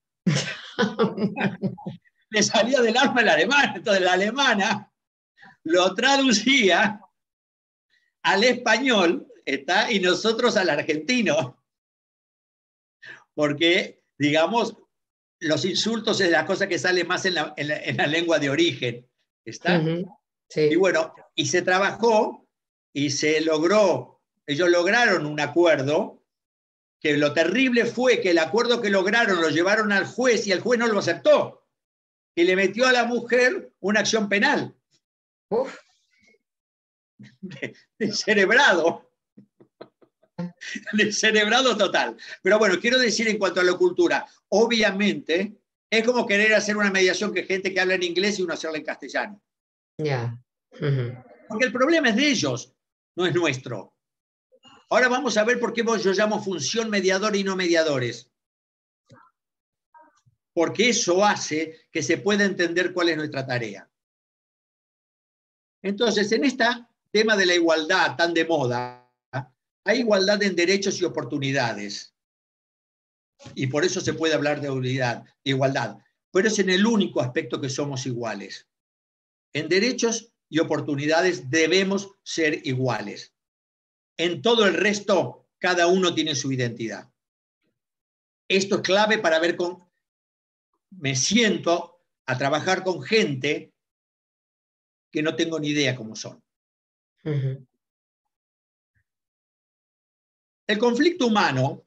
Speaker 2: Le salía del alma el alemán. Entonces la alemana lo traducía al español, y nosotros al argentino. Porque, digamos, los insultos es la cosa que sale más en la lengua de origen. ¿Está?
Speaker 1: Sí.
Speaker 2: Y bueno, y se trabajó y se logró, ellos lograron un acuerdo, que lo terrible fue que el acuerdo que lograron lo llevaron al juez y el juez no lo aceptó. Y le metió a la mujer una acción penal.
Speaker 1: Uf.
Speaker 2: Descerebrado. Descerebrado total. Pero bueno, quiero decir en cuanto a la cultura, obviamente es como querer hacer una mediación que gente que habla en inglés y uno hacerla en castellano.
Speaker 1: Ya.
Speaker 2: Porque el problema es de ellos, no es nuestro. Ahora vamos a ver por qué yo llamo función mediador y no mediadores. Porque eso hace que se pueda entender cuál es nuestra tarea. Entonces, en este tema de la igualdad tan de moda, hay igualdad en derechos y oportunidades. Y por eso se puede hablar de igualdad. Pero es en el único aspecto que somos iguales. En derechos y oportunidades debemos ser iguales. En todo el resto, cada uno tiene su identidad. Esto es clave para ver me siento a trabajar con gente que no tengo ni idea cómo son. El conflicto humano,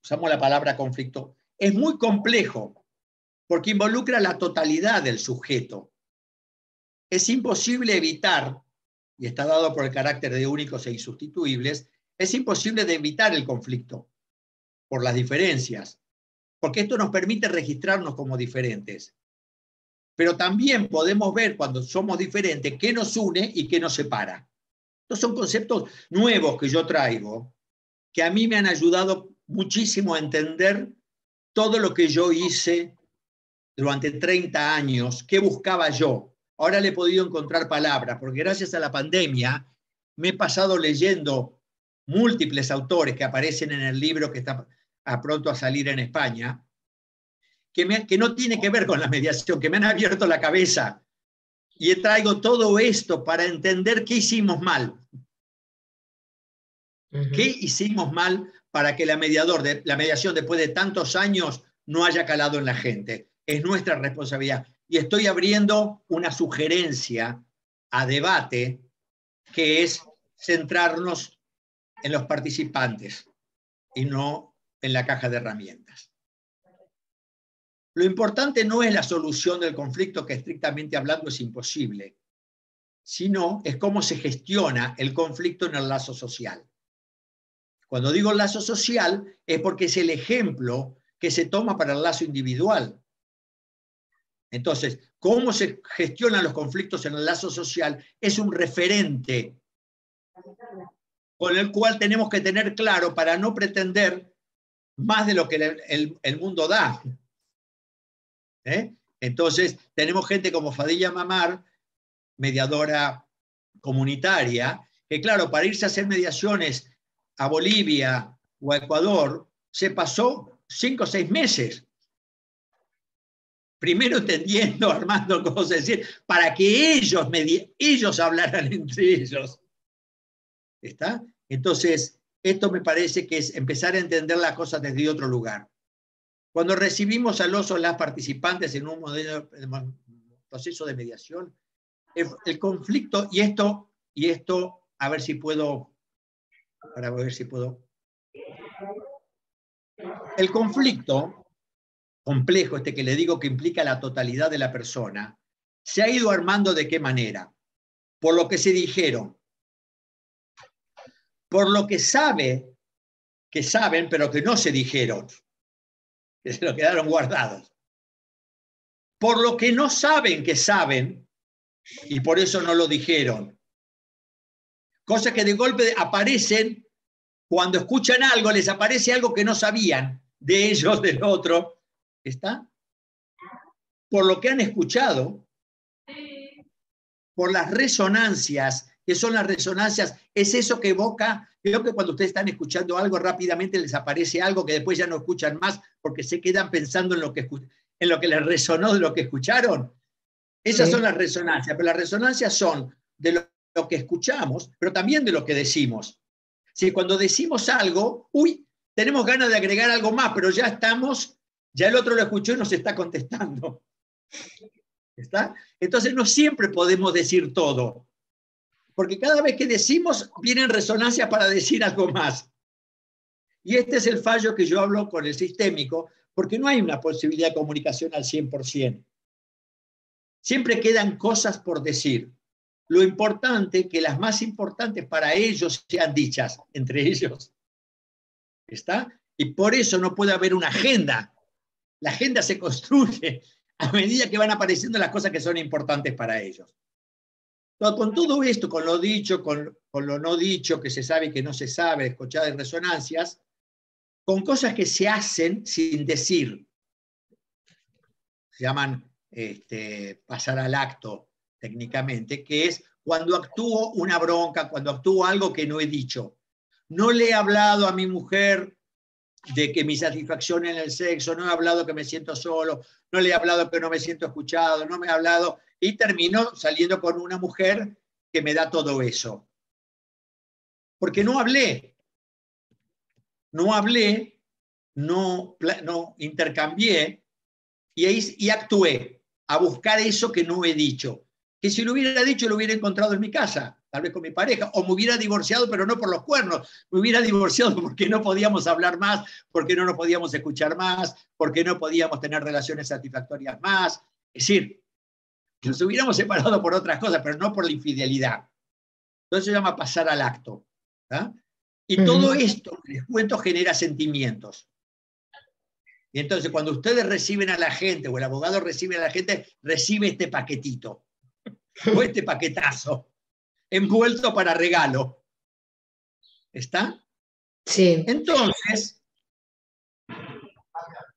Speaker 2: usamos la palabra conflicto, es muy complejo porque involucra la totalidad del sujeto. Es imposible evitar, y está dado por el carácter de únicos e insustituibles, es imposible de evitar el conflicto por las diferencias, porque esto nos permite registrarnos como diferentes. Pero también podemos ver cuando somos diferentes qué nos une y qué nos separa. Estos son conceptos nuevos que yo traigo, que a mí me han ayudado muchísimo a entender todo lo que yo hice durante 30 años, qué buscaba yo. Ahora le he podido encontrar palabras, porque gracias a la pandemia me he pasado leyendo múltiples autores que aparecen en el libro que está pronto a salir en España, que no tiene que ver con la mediación, que me han abierto la cabeza. Y traigo todo esto para entender qué hicimos mal. ¿Qué hicimos mal para que la mediación después de tantos años no haya calado en la gente? Es nuestra responsabilidad. Y estoy abriendo una sugerencia a debate, que es centrarnos en los participantes y no en la caja de herramientas. Lo importante no es la solución del conflicto, que estrictamente hablando es imposible, sino es cómo se gestiona el conflicto en el lazo social. Cuando digo lazo social es porque es el ejemplo que se toma para el lazo individual. Entonces, cómo se gestionan los conflictos en el lazo social es un referente con el cual tenemos que tener claro para no pretender más de lo que el mundo da. Entonces, tenemos gente como Fadilla Mamar, mediadora comunitaria, que claro, para irse a hacer mediaciones a Bolivia o a Ecuador, se pasó 5 o 6 meses. Primero entendiendo, armando cosas, decir, para que ellos hablaran entre ellos. ¿Está? Entonces, esto me parece que es empezar a entender las cosas desde otro lugar. Cuando recibimos a los o las participantes en un proceso de mediación, el conflicto, y esto, a ver si puedo, para ver si puedo. El conflicto complejo, que le digo que implica la totalidad de la persona, se ha ido armando ¿de qué manera? Por lo que se dijeron, por lo que saben, pero que no se dijeron, que se lo quedaron guardados, por lo que no saben que saben, y por eso no lo dijeron. Cosas que de golpe aparecen cuando escuchan algo, les aparece algo que no sabían de ellos, del otro. ¿Está? Por lo que han escuchado, por las resonancias, que son las resonancias, es eso que evoca. Creo que cuando ustedes están escuchando algo, rápidamente les aparece algo que después ya no escuchan más porque se quedan pensando en lo que les resonó de lo que escucharon. Esas son las resonancias, pero las resonancias son de lo que escuchamos, pero también de lo que decimos. Si cuando decimos algo, tenemos ganas de agregar algo más, pero ya estamos ya el otro lo escuchó y nos está contestando. ¿Está? Entonces no siempre podemos decir todo, porque cada vez que decimos vienen resonancias para decir algo más. Y este es el fallo que yo hablo con el sistémico, porque no hay una posibilidad de comunicación al 100%. Siempre quedan cosas por decir. Lo importante, que las más importantes para ellos sean dichas entre ellos. ¿Está? Y por eso no puede haber una agenda. La agenda se construye a medida que van apareciendo las cosas que son importantes para ellos. Entonces, con todo esto, con lo dicho, con lo no dicho, que se sabe y que no se sabe, escuchadas en resonancias, con cosas que se hacen sin decir, se llaman pasar al acto técnicamente, que es cuando actúo una bronca, cuando actúo algo que no he dicho. No le he hablado a mi mujer de que mi satisfacción en el sexo, no he hablado que me siento solo, no le he hablado que no me siento escuchado, no me he hablado, y termino saliendo con una mujer que me da todo eso. Porque no hablé, no intercambié, y actué a buscar eso que no he dicho. Que si lo hubiera dicho, lo hubiera encontrado en mi casa, tal vez con mi pareja, o me hubiera divorciado, pero no por los cuernos, me hubiera divorciado porque no podíamos hablar más, porque no nos podíamos escuchar más, porque no podíamos tener relaciones satisfactorias más. Es decir, que nos hubiéramos separado por otras cosas, pero no por la infidelidad. Entonces se llama pasar al acto. ¿Ah? Y todo esto que les cuento genera sentimientos. Y entonces cuando ustedes reciben a la gente, o el abogado recibe a la gente, recibe este paquetito, o este paquetazo, envuelto para regalo. ¿Está?
Speaker 1: Sí.
Speaker 2: Entonces,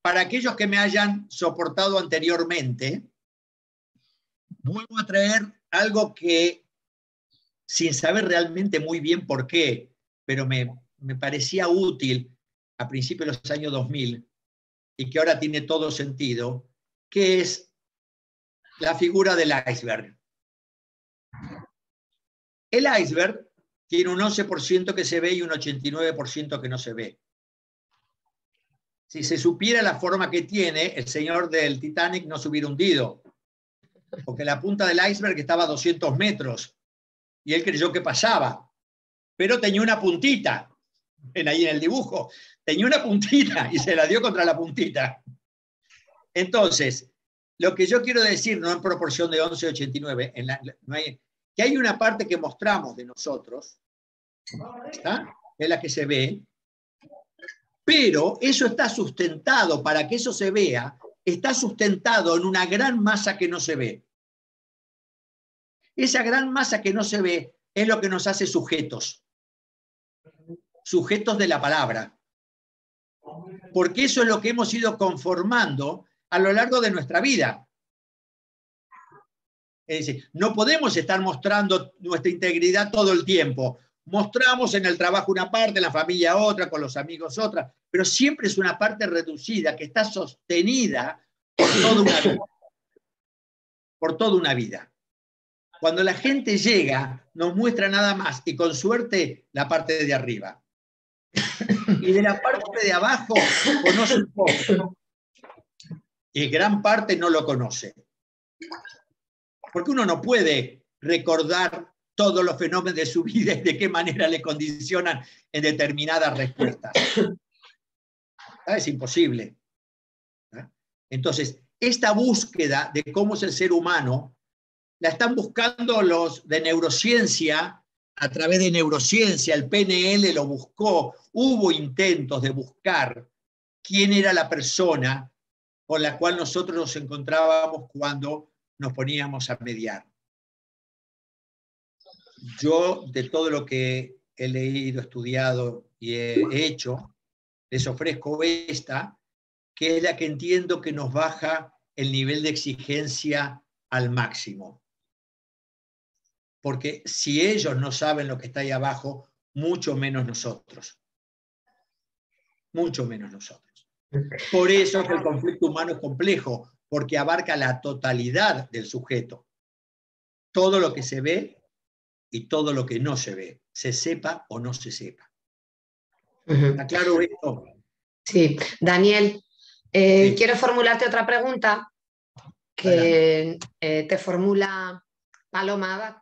Speaker 2: para aquellos que me hayan soportado anteriormente, vuelvo a traer algo que, sin saber realmente muy bien por qué, pero me parecía útil a principios de los años 2000, y que ahora tiene todo sentido, que es la figura del iceberg. El iceberg tiene un 11% que se ve y un 89% que no se ve. Si se supiera la forma que tiene, el señor del Titanic no se hubiera hundido, porque la punta del iceberg estaba a 200 metros y él creyó que pasaba, pero tenía una puntita, ven ahí en el dibujo, tenía una puntita y se la dio contra la puntita. Entonces, lo que yo quiero decir, no en proporción de 11-89, que hay una parte que mostramos de nosotros, ¿está? Es la que se ve, pero eso está sustentado, para que eso se vea, está sustentado en una gran masa que no se ve. Esa gran masa que no se ve es lo que nos hace sujetos de la palabra, porque eso es lo que hemos ido conformando a lo largo de nuestra vida. Es decir, no podemos estar mostrando nuestra integridad todo el tiempo. Mostramos en el trabajo una parte, en la familia otra, con los amigos otra, pero siempre es una parte reducida que está sostenida por toda una vida. Cuando la gente llega, nos muestra nada más, y con suerte, la parte de arriba. Y de la parte de abajo conoce un poco. Y gran parte no lo conoce. Porque uno no puede recordar todos los fenómenos de su vida y de qué manera le condicionan en determinadas respuestas. Es imposible. Entonces, esta búsqueda de cómo es el ser humano la están buscando los de neurociencia, a través de neurociencia, el PNL lo buscó, hubo intentos de buscar quién era la persona con la cual nosotros nos encontrábamos cuando nos poníamos a mediar. Yo, de todo lo que he leído, estudiado y he hecho, les ofrezco esta, que es la que entiendo que nos baja el nivel de exigencia al máximo. Porque si ellos no saben lo que está ahí abajo, mucho menos nosotros. Mucho menos nosotros. Por eso que el conflicto humano es complejo, porque abarca la totalidad del sujeto. Todo lo que se ve y todo lo que no se ve, se sepa o no se sepa. ¿Está claro esto?
Speaker 1: Sí, Daniel,
Speaker 2: Sí,
Speaker 1: Quiero formularte otra pregunta
Speaker 2: adelante.
Speaker 1: que te formula Paloma Abad.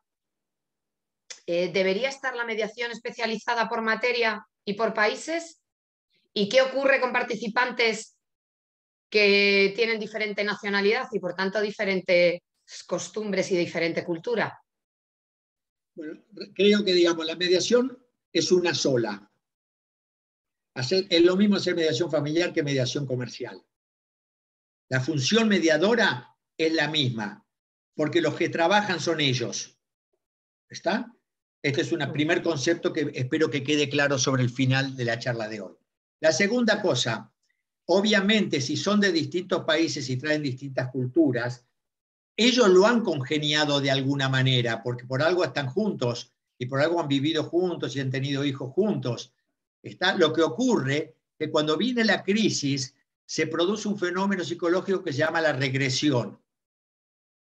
Speaker 1: ¿Debería estar la mediación especializada por materia y por países? ¿Y qué ocurre con participantes que tienen diferente nacionalidad y por tanto diferentes costumbres y diferente cultura?
Speaker 2: Bueno, creo que, digamos, la mediación es una sola. Es lo mismo hacer mediación familiar que mediación comercial. La función mediadora es la misma, porque los que trabajan son ellos. ¿Está? Este es un primer concepto que espero que quede claro sobre el final de la charla de hoy. La segunda cosa, obviamente, si son de distintos países y traen distintas culturas, ellos lo han congeniado de alguna manera, porque por algo están juntos y por algo han vivido juntos y han tenido hijos juntos. ¿Está? Lo que ocurre es que cuando viene la crisis, se produce un fenómeno psicológico que se llama la regresión.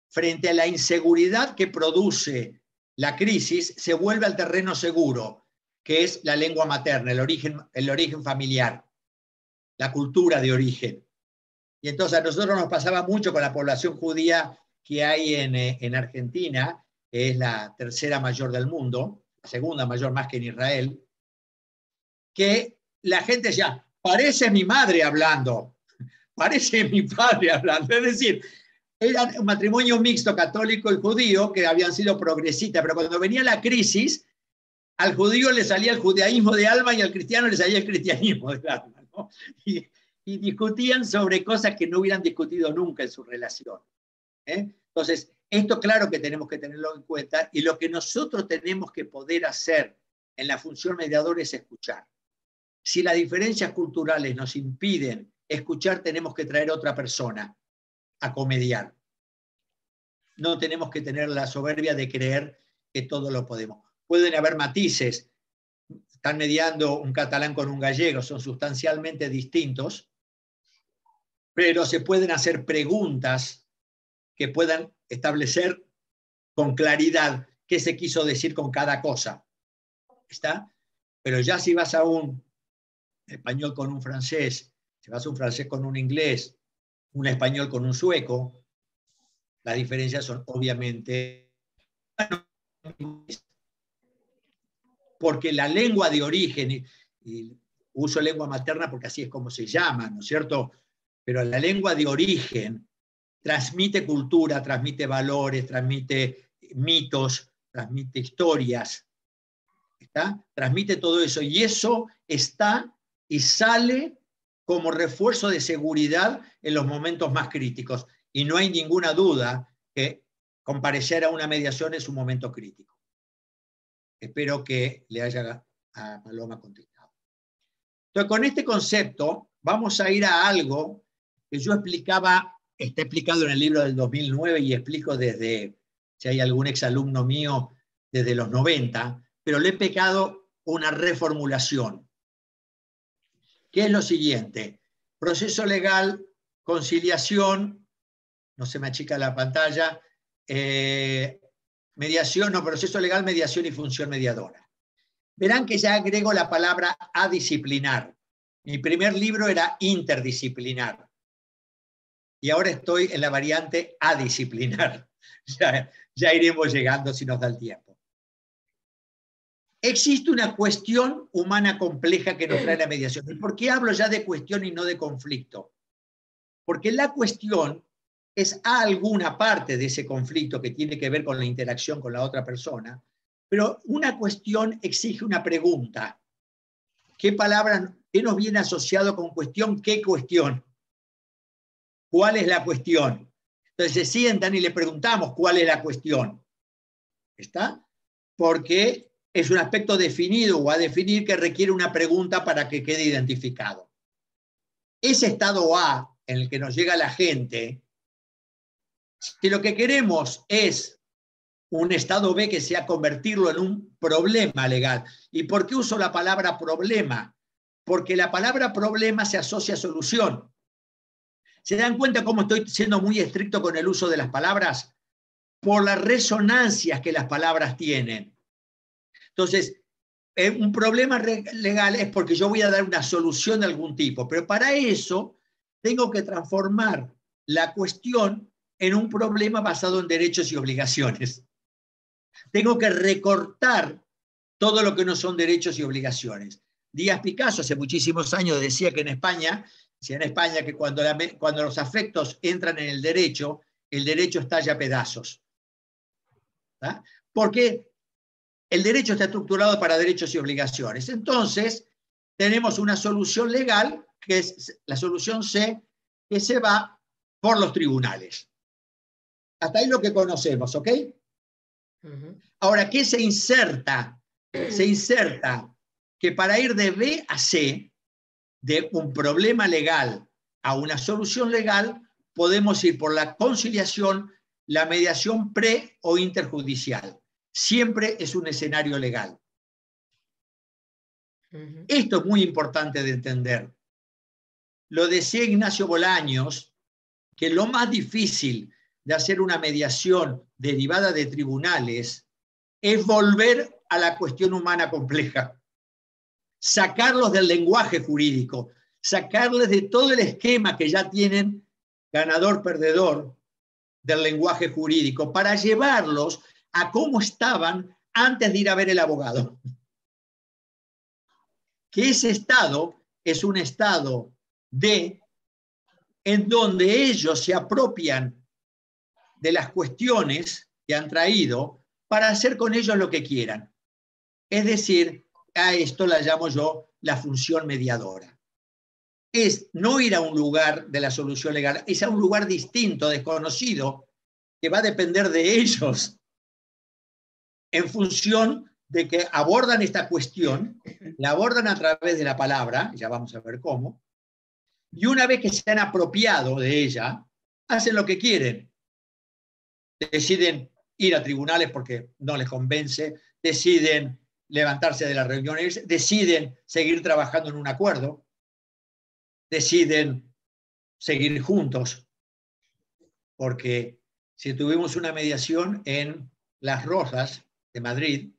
Speaker 2: Frente a la inseguridad que produce la crisis, se vuelve al terreno seguro, que es la lengua materna, el origen familiar, la cultura de origen. Y entonces a nosotros nos pasaba mucho con la población judía que hay en Argentina, que es la tercera mayor del mundo, la segunda mayor más que en Israel, que la gente decía, parece mi madre hablando, parece mi padre hablando. Es decir, era un matrimonio mixto católico y judío que habían sido progresistas, pero cuando venía la crisis, al judío le salía el judaísmo de alma y al cristiano le salía el cristianismo de alma, ¿no? Y discutían sobre cosas que no hubieran discutido nunca en su relación. Entonces, esto claro que tenemos que tenerlo en cuenta, y lo que nosotros tenemos que poder hacer en la función mediadora es escuchar. Si las diferencias culturales nos impiden escuchar, tenemos que traer otra persona a comediar. No tenemos que tener la soberbia de creer que todo lo podemos. Pueden haber matices. Están mediando un catalán con un gallego, son sustancialmente distintos, pero se pueden hacer preguntas que puedan establecer con claridad qué se quiso decir con cada cosa. ¿Está? Pero ya si vas a un español con un francés, si vas a un francés con un inglés, un español con un sueco, las diferencias son obviamente, porque la lengua de origen, y uso lengua materna porque así es como se llama, ¿no es cierto? Pero la lengua de origen transmite cultura, transmite valores, transmite mitos, transmite historias, ¿está? Transmite todo eso, y eso está y sale como refuerzo de seguridad en los momentos más críticos. Y no hay ninguna duda que comparecer a una mediación es un momento crítico. Espero que le haya a Paloma contestado. Entonces, con este concepto vamos a ir a algo que yo explicaba, está explicado en el libro del 2009 y explico desde, si hay algún exalumno mío, desde los 90, pero le he pegado una reformulación, que es lo siguiente: proceso legal, conciliación, no se me achica la pantalla, mediación, no, proceso legal, mediación y función mediadora. Verán que ya agrego la palabra adisciplinar. Mi primer libro era interdisciplinar y ahora estoy en la variante adisciplinar. Ya iremos llegando si nos da el tiempo. Existe una cuestión humana compleja que nos trae la mediación. ¿Y por qué hablo ya de cuestión y no de conflicto? Porque la cuestión es alguna parte de ese conflicto que tiene que ver con la interacción con la otra persona, pero una cuestión exige una pregunta. ¿Qué palabra, qué nos viene asociado con cuestión? ¿Qué cuestión? ¿Cuál es la cuestión? Entonces se sientan y le preguntamos cuál es la cuestión. ¿Está? Porque es un aspecto definido o a definir que requiere una pregunta para que quede identificado. Ese estado A en el que nos llega la gente, si lo que queremos es un estado B que sea convertirlo en un problema legal. ¿Y por qué uso la palabra problema? Porque la palabra problema se asocia a solución. ¿Se dan cuenta cómo estoy siendo muy estricto con el uso de las palabras? Por las resonancias que las palabras tienen. Entonces, un problema legal es porque yo voy a dar una solución de algún tipo, pero para eso tengo que transformar la cuestión en un problema basado en derechos y obligaciones. Tengo que recortar todo lo que no son derechos y obligaciones. Díaz Picasso hace muchísimos años decía que en España que cuando los afectos entran en el derecho estalla a pedazos. ¿Ah? Porque el derecho está estructurado para derechos y obligaciones. Entonces, tenemos una solución legal, que es la solución C, que se va por los tribunales. Hasta ahí lo que conocemos, ¿ok? Ahora, ¿qué se inserta? Se inserta que para ir de B a C, de un problema legal a una solución legal, podemos ir por la conciliación, la mediación pre o interjudicial. Siempre es un escenario legal. Esto es muy importante de entender. Lo decía Ignacio Bolaños, que lo más difícil de hacer una mediación derivada de tribunales es volver a la cuestión humana compleja. Sacarlos del lenguaje jurídico, sacarles de todo el esquema que ya tienen ganador-perdedor del lenguaje jurídico para llevarlos a cómo estaban antes de ir a ver el abogado. Que ese estado es un estado en donde ellos se apropian de las cuestiones que han traído para hacer con ellos lo que quieran. Es decir, a esto la llamo yo la función mediadora. Es no ir a un lugar de la solución legal, es a un lugar distinto, desconocido, que va a depender de ellos en función de que abordan esta cuestión, la abordan a través de la palabra, ya vamos a ver cómo, y una vez que se han apropiado de ella, hacen lo que quieren. Deciden ir a tribunales porque no les convence, deciden levantarse de las reuniones, deciden seguir trabajando en un acuerdo, deciden seguir juntos, porque si tuvimos una mediación en Las Rozas de Madrid,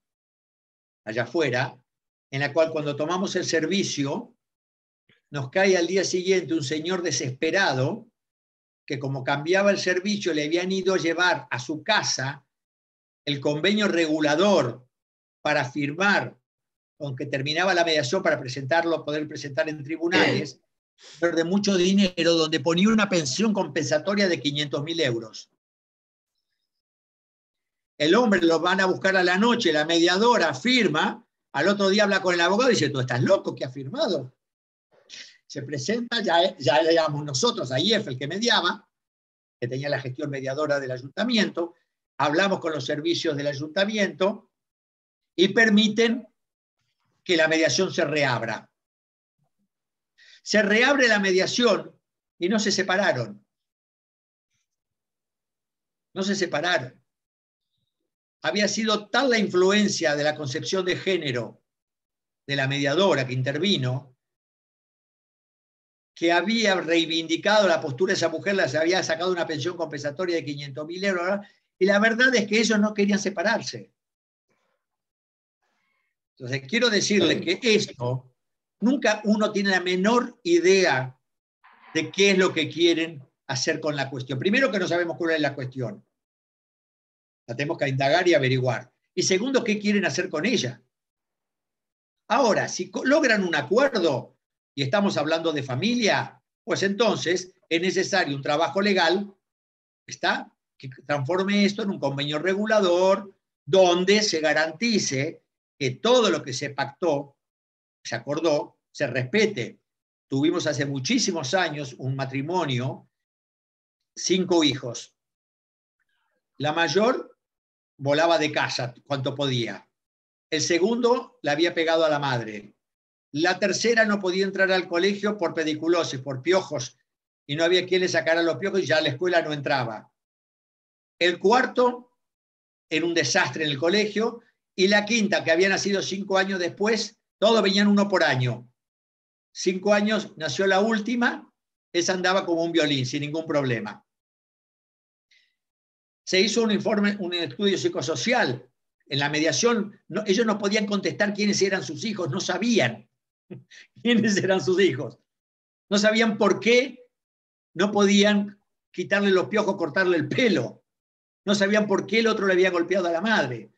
Speaker 2: allá afuera, en la cual cuando tomamos el servicio, nos cae al día siguiente un señor desesperado que como cambiaba el servicio le habían ido a llevar a su casa el convenio regulador para firmar, aunque terminaba la mediación para presentarlo, poder presentar en tribunales, pero de mucho dinero, donde ponía una pensión compensatoria de 500.000 euros. El hombre lo van a buscar a la noche, la mediadora firma, al otro día habla con el abogado y dice, ¿tú estás loco? ¿Qué has firmado? Se presenta, ya le llamamos nosotros a IEF, el que mediaba, que tenía la gestión mediadora del ayuntamiento, hablamos con los servicios del ayuntamiento y permiten que la mediación se reabra. Se reabre la mediación y no se separaron. No se separaron. Había sido tal la influencia de la concepción de género de la mediadora que intervino, que había reivindicado la postura de esa mujer, les había sacado una pensión compensatoria de 500.000 euros, y la verdad es que ellos no querían separarse. Entonces, quiero decirles que esto, nunca uno tiene la menor idea de qué es lo que quieren hacer con la cuestión. Primero, que no sabemos cuál es la cuestión. La tenemos que indagar y averiguar. Y segundo, qué quieren hacer con ella. Ahora, si logran un acuerdo y estamos hablando de familia, pues entonces es necesario un trabajo legal, ¿está?, que transforme esto en un convenio regulador donde se garantice que todo lo que se pactó, se acordó, se respete. Tuvimos hace muchísimos años un matrimonio, 5 hijos. La mayor volaba de casa cuanto podía. El segundo la había pegado a la madre. La tercera no podía entrar al colegio por pediculosis, por piojos, y no había quien le sacara los piojos y ya a la escuela no entraba. El cuarto era un desastre en el colegio, y la quinta, que había nacido 5 años después, todos venían uno por año. 5 años nació la última, esa andaba como un violín, sin ningún problema. Se hizo un informe, un estudio psicosocial. En la mediación, ellos no podían contestar quiénes eran sus hijos, no sabían quiénes eran sus hijos. No sabían por qué no podían quitarle los piojos, cortarle el pelo. No sabían por qué el otro le había golpeado a la madre.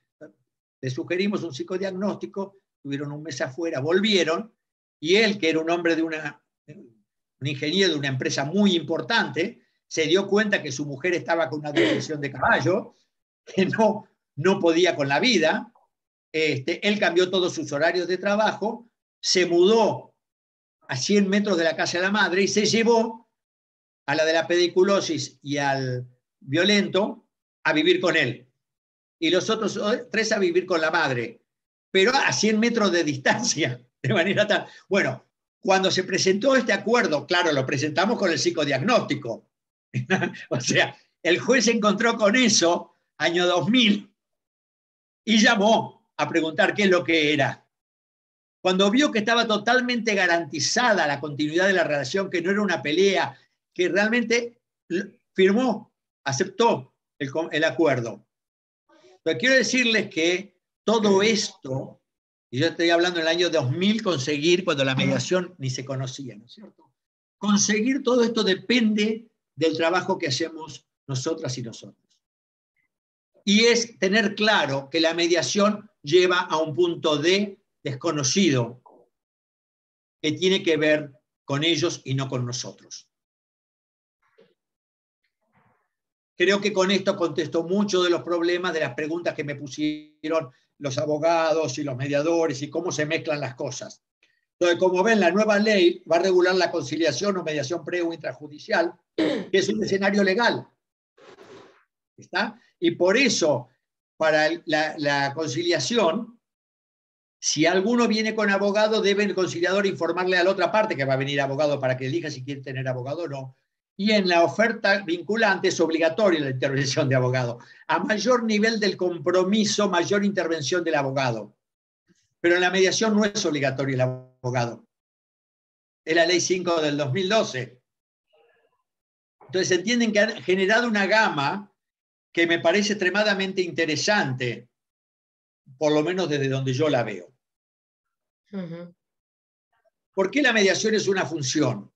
Speaker 2: Le sugerimos un psicodiagnóstico, tuvieron un mes afuera, volvieron, y él, que era un hombre de un ingeniero de una empresa muy importante, se dio cuenta que su mujer estaba con una depresión de caballo, que no podía con la vida. Él cambió todos sus horarios de trabajo, se mudó a 100 metros de la casa de la madre y se llevó a la de la pediculosis y al violento a vivir con él. Y los otros 3 a vivir con la madre, pero a 100 metros de distancia, de manera tal. Bueno, cuando se presentó este acuerdo, claro, lo presentamos con el psicodiagnóstico. O sea, el juez se encontró con eso, año 2000, y llamó a preguntar qué es lo que era. Cuando vio que estaba totalmente garantizada la continuidad de la relación, que no era una pelea, que realmente firmó, aceptó el acuerdo. Pero quiero decirles que todo esto, y yo estoy hablando en el año 2000, conseguir, cuando la mediación ni se conocía, ¿no es cierto? Conseguir todo esto depende del trabajo que hacemos nosotras y nosotros. Y es tener claro que la mediación lleva a un punto de desconocido que tiene que ver con ellos y no con nosotros. Creo que con esto contesto mucho de los problemas, de las preguntas que me pusieron los abogados y los mediadores y cómo se mezclan las cosas. Entonces, como ven, la nueva ley va a regular la conciliación o mediación pre o intrajudicial, que es un escenario legal. ¿Está? Y por eso, para la conciliación, si alguno viene con abogado, debe el conciliador informarle a la otra parte que va a venir abogado para que elija si quiere tener abogado o no. Y en la oferta vinculante es obligatoria la intervención de abogado. A mayor nivel del compromiso, mayor intervención del abogado. Pero en la mediación no es obligatorio el abogado. Es la ley 5 del 2012. Entonces entienden que han generado una gama que me parece extremadamente interesante, por lo menos desde donde yo la veo. ¿Por qué la mediación es una función?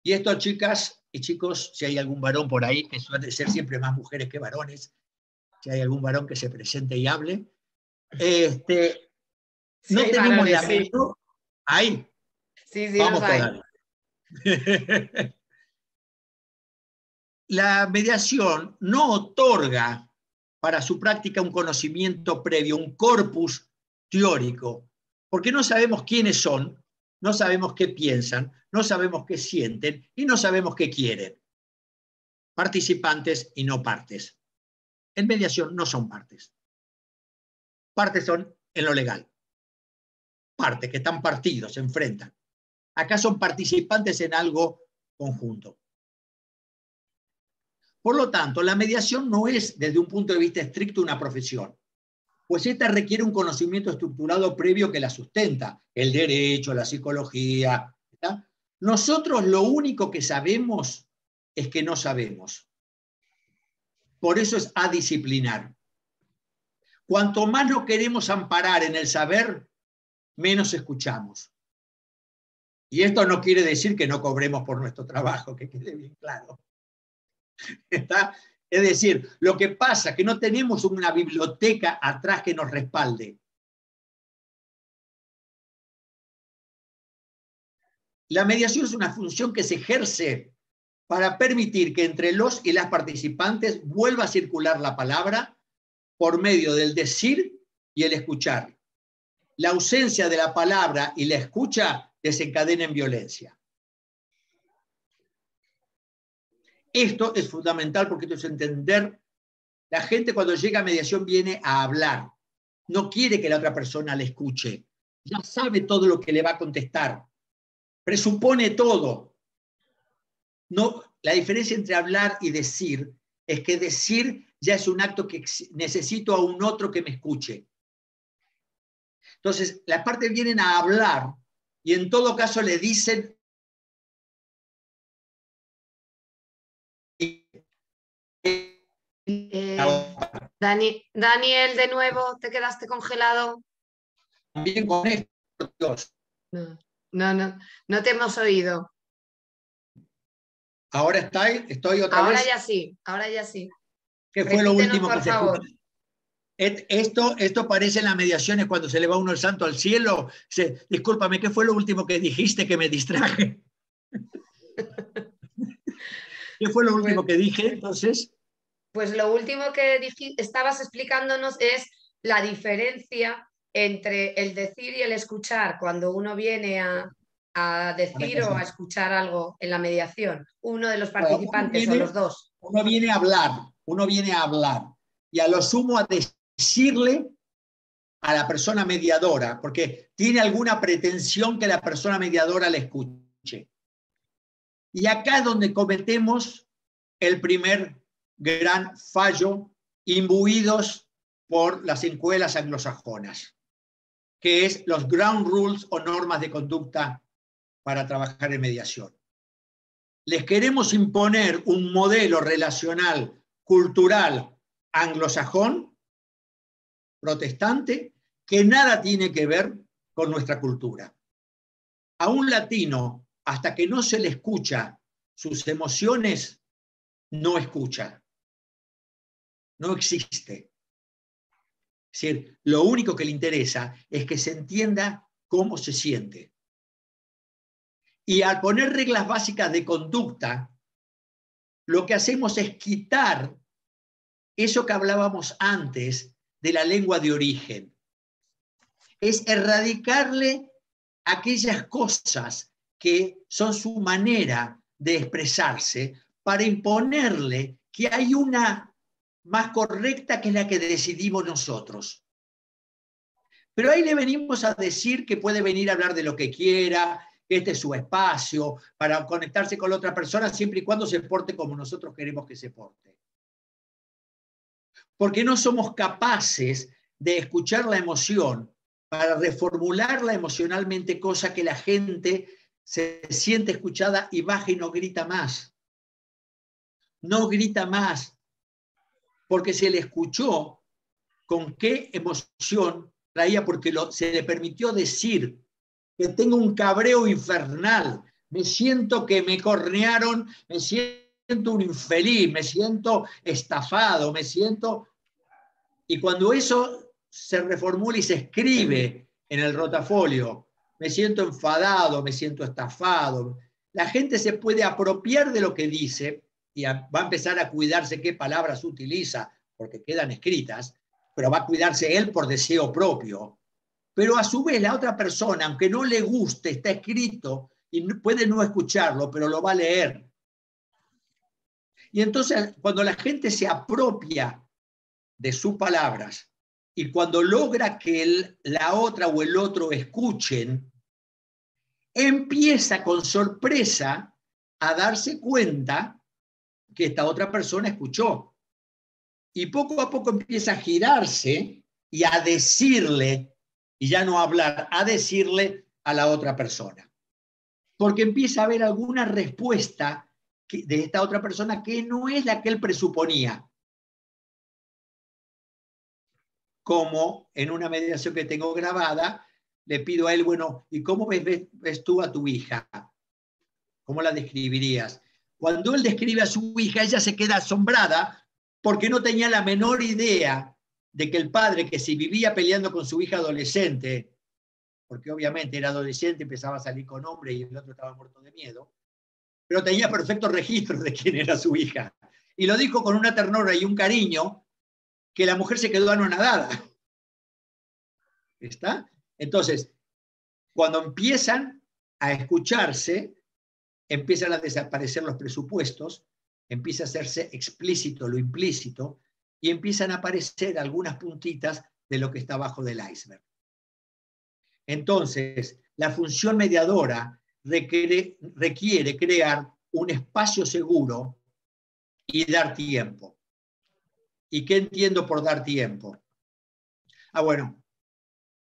Speaker 2: Y esto, chicas y chicos, si hay algún varón por ahí, que suele ser siempre más mujeres que varones, si hay algún varón que se presente y hable,
Speaker 1: sí,
Speaker 2: no tenemos
Speaker 1: varones,
Speaker 2: la menor... Ahí,
Speaker 1: sí,
Speaker 2: vamos
Speaker 1: los hay.
Speaker 2: todavía. La mediación no otorga para su práctica un conocimiento previo, un corpus teórico, porque no sabemos quiénes son, no sabemos qué piensan, no sabemos qué sienten y no sabemos qué quieren. Participantes y no partes. En mediación no son partes. Partes son en lo legal. Partes que están partidos, se enfrentan. Acá son participantes en algo conjunto. Por lo tanto, la mediación no es, desde un punto de vista estricto, una profesión, pues esta requiere un conocimiento estructurado previo que la sustenta, el derecho, la psicología. ¿Está? Nosotros lo único que sabemos es que no sabemos. Por eso es adisciplinar. Cuanto más nos queremos amparar en el saber, menos escuchamos. Y esto no quiere decir que no cobremos por nuestro trabajo, que quede bien claro. ¿Está? Es decir, lo que pasa es que no tenemos una biblioteca atrás que nos respalde. La mediación es una función que se ejerce para permitir que entre los y las participantes vuelva a circular la palabra por medio del decir y el escuchar. La ausencia de la palabra y la escucha desencadena en violencia. Esto es fundamental porque esto es entender. La gente cuando llega a mediación viene a hablar. No quiere que la otra persona le escuche. Ya sabe todo lo que le va a contestar. Presupone todo. No, la diferencia entre hablar y decir es que decir ya es un acto que necesito a un otro que me escuche. Entonces, las partes vienen a hablar y en todo caso le dicen...
Speaker 1: Daniel, de nuevo, ¿te quedaste congelado?
Speaker 2: También con esto, Dios.
Speaker 1: No te hemos oído.
Speaker 2: Ahora estoy otra
Speaker 1: Ahora
Speaker 2: vez.
Speaker 1: ya sí, ahora ya sí.
Speaker 2: ¿Qué fue lo
Speaker 1: Repítenos,
Speaker 2: último que
Speaker 1: por
Speaker 2: se
Speaker 1: favor.
Speaker 2: escuchó? Esto parece en las mediaciones cuando se le va uno el santo al cielo. Discúlpame, ¿qué fue lo último que dijiste que me distraje? ¿Qué fue lo
Speaker 1: Pues,
Speaker 2: último que dije entonces?
Speaker 1: pues lo último que estabas explicándonos es la diferencia entre el decir y el escuchar cuando uno viene a decir o a escuchar algo en la mediación, uno de los
Speaker 2: Bueno,
Speaker 1: participantes o los dos.
Speaker 2: uno viene a hablar, y a lo sumo a decirle a la persona mediadora, porque tiene alguna pretensión que la persona mediadora le escuche. Y acá es donde cometemos el primer gran fallo, imbuidos por las escuelas anglosajonas, que es los ground rules o normas de conducta para trabajar en mediación. Les queremos imponer un modelo relacional, cultural, anglosajón, protestante, que nada tiene que ver con nuestra cultura. A un latino, hasta que no se le escucha sus emociones, no escucha, no existe. Es decir, lo único que le interesa es que se entienda cómo se siente. Y al poner reglas básicas de conducta, lo que hacemos es quitar eso que hablábamos antes de la lengua de origen. Es erradicarle aquellas cosas que son su manera de expresarse para imponerle que hay una más correcta que la que decidimos nosotros. Pero ahí le venimos a decir que puede venir a hablar de lo que quiera, que este es su espacio, para conectarse con la otra persona siempre y cuando se porte como nosotros queremos que se porte. Porque no somos capaces de escuchar la emoción para reformularla emocionalmente, cosa que la gente se siente escuchada y baja y no grita más. No grita más, porque se le escuchó con qué emoción traía, porque se le permitió decir que tengo un cabreo infernal, me siento que me cornearon, me siento un infeliz, me siento estafado, me siento... Y cuando eso se reformula y se escribe en el rotafolio, me siento enfadado, me siento estafado, la gente se puede apropiar de lo que dice y va a empezar a cuidarse qué palabras utiliza, porque quedan escritas, pero va a cuidarse él por deseo propio. Pero a su vez la otra persona, aunque no le guste, está escrito y puede no escucharlo, pero lo va a leer. Y entonces cuando la gente se apropia de sus palabras y cuando logra que la otra o el otro escuchen, empieza con sorpresa a darse cuenta que esta otra persona escuchó. Y poco a poco empieza a girarse y a decirle, y ya no a hablar, a decirle a la otra persona. Porque empieza a haber alguna respuesta de esta otra persona que no es la que él presuponía. Como en una mediación que tengo grabada, le pido a él, bueno, ¿y cómo ves tú a tu hija? ¿Cómo la describirías? Cuando él describe a su hija, ella se queda asombrada porque no tenía la menor idea de que el padre, que si vivía peleando con su hija adolescente, porque obviamente era adolescente, empezaba a salir con hombre y el otro estaba muerto de miedo, pero tenía perfecto registro de quién era su hija. Y lo dijo con una ternura y un cariño que la mujer se quedó anonadada. ¿Está? Entonces, cuando empiezan a escucharse, empiezan a desaparecer los presupuestos, empieza a hacerse explícito lo implícito y empiezan a aparecer algunas puntitas de lo que está abajo del iceberg. Entonces, la función mediadora requiere crear un espacio seguro y dar tiempo. ¿Y qué entiendo por dar tiempo? Bueno,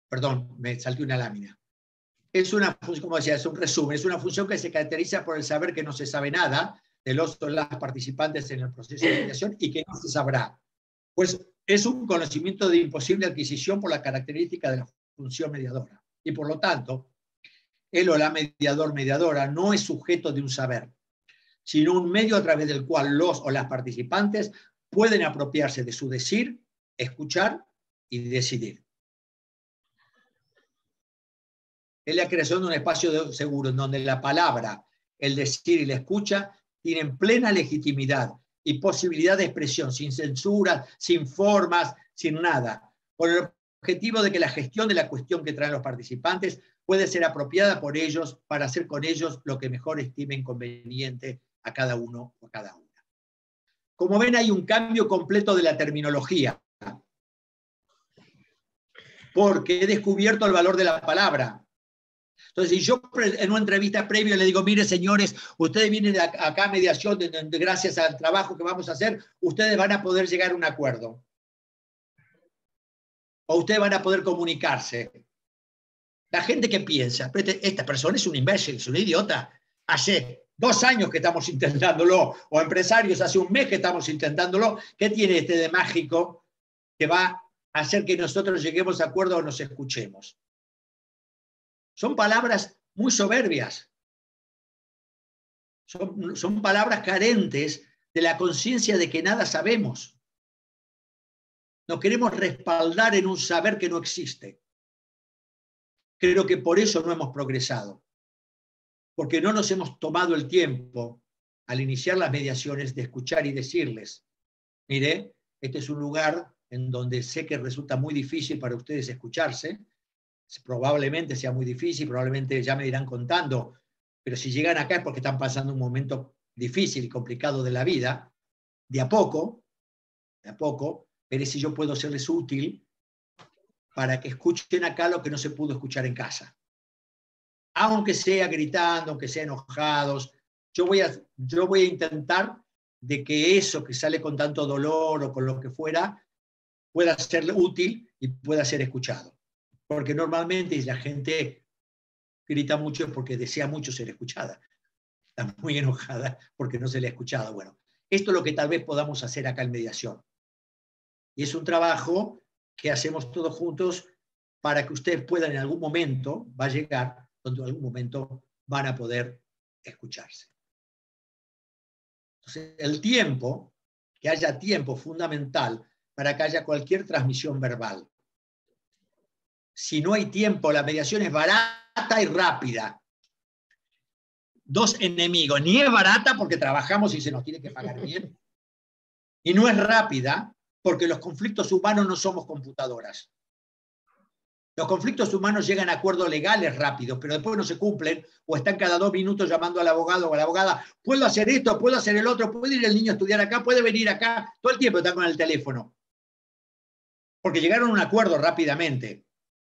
Speaker 2: perdón, me salté una lámina. Es una función, como decía, es un resumen, es una función que se caracteriza por el saber que no se sabe nada de los o las participantes en el proceso de mediación y que no se sabrá. Pues es un conocimiento de imposible adquisición por la característica de la función mediadora. Y por lo tanto, él o la mediadora no es sujeto de un saber. sino un medio a través del cual los o las participantes pueden apropiarse de su decir, escuchar y decidir. Es la creación de un espacio seguro en donde la palabra, el decir y la escucha tienen plena legitimidad y posibilidad de expresión, sin censura, sin formas, sin nada, con el objetivo de que la gestión de la cuestión que traen los participantes puede ser apropiada por ellos para hacer con ellos lo que mejor estimen conveniente a cada uno o a cada una. Como ven, hay un cambio completo de la terminología, porque he descubierto el valor de la palabra. Entonces, si yo en una entrevista previa le digo, mire, señores, ustedes vienen acá a mediación, gracias al trabajo que vamos a hacer, ustedes van a poder llegar a un acuerdo. O ustedes van a poder comunicarse. La gente que piensa, esta persona es un imbécil, es un idiota. Hace 2 años que estamos intentándolo, o empresarios hace 1 mes que estamos intentándolo. ¿Qué tiene este de mágico que va a hacer que nosotros lleguemos a acuerdo o nos escuchemos? Son palabras muy soberbias. Son palabras carentes de la conciencia de que nada sabemos. Nos queremos respaldar en un saber que no existe. Creo que por eso no hemos progresado. Porque no nos hemos tomado el tiempo al iniciar las mediaciones de escuchar y decirles, mire, este es un lugar en donde sé que resulta muy difícil para ustedes escucharse, probablemente sea muy difícil, probablemente ya me irán contando, pero si llegan acá es porque están pasando un momento difícil y complicado de la vida, de a poco, veré si yo puedo serles útil para que escuchen acá lo que no se pudo escuchar en casa. Aunque sea gritando, aunque sea enojados, yo voy a intentar de que eso que sale con tanto dolor o con lo que fuera, pueda ser útil y pueda ser escuchado. Porque normalmente la gente grita mucho porque desea mucho ser escuchada. Está muy enojada porque no se le ha escuchado. Bueno, esto es lo que tal vez podamos hacer acá en mediación. Y es un trabajo que hacemos todos juntos para que ustedes puedan en algún momento, va a llegar, donde en algún momento van a poder escucharse. Entonces, el tiempo, que haya tiempo fundamental para que haya cualquier transmisión verbal. Si no hay tiempo, la mediación es barata y rápida. 2 enemigos. Ni es barata porque trabajamos y se nos tiene que pagar bien. Y no es rápida porque los conflictos humanos no somos computadoras. Los conflictos humanos llegan a acuerdos legales rápidos, pero después no se cumplen o están cada 2 minutos llamando al abogado o a la abogada. ¿Puedo hacer esto? ¿Puedo hacer el otro? ¿Puede ir el niño a estudiar acá? ¿Puede venir acá? Todo el tiempo están con el teléfono. Porque llegaron a un acuerdo rápidamente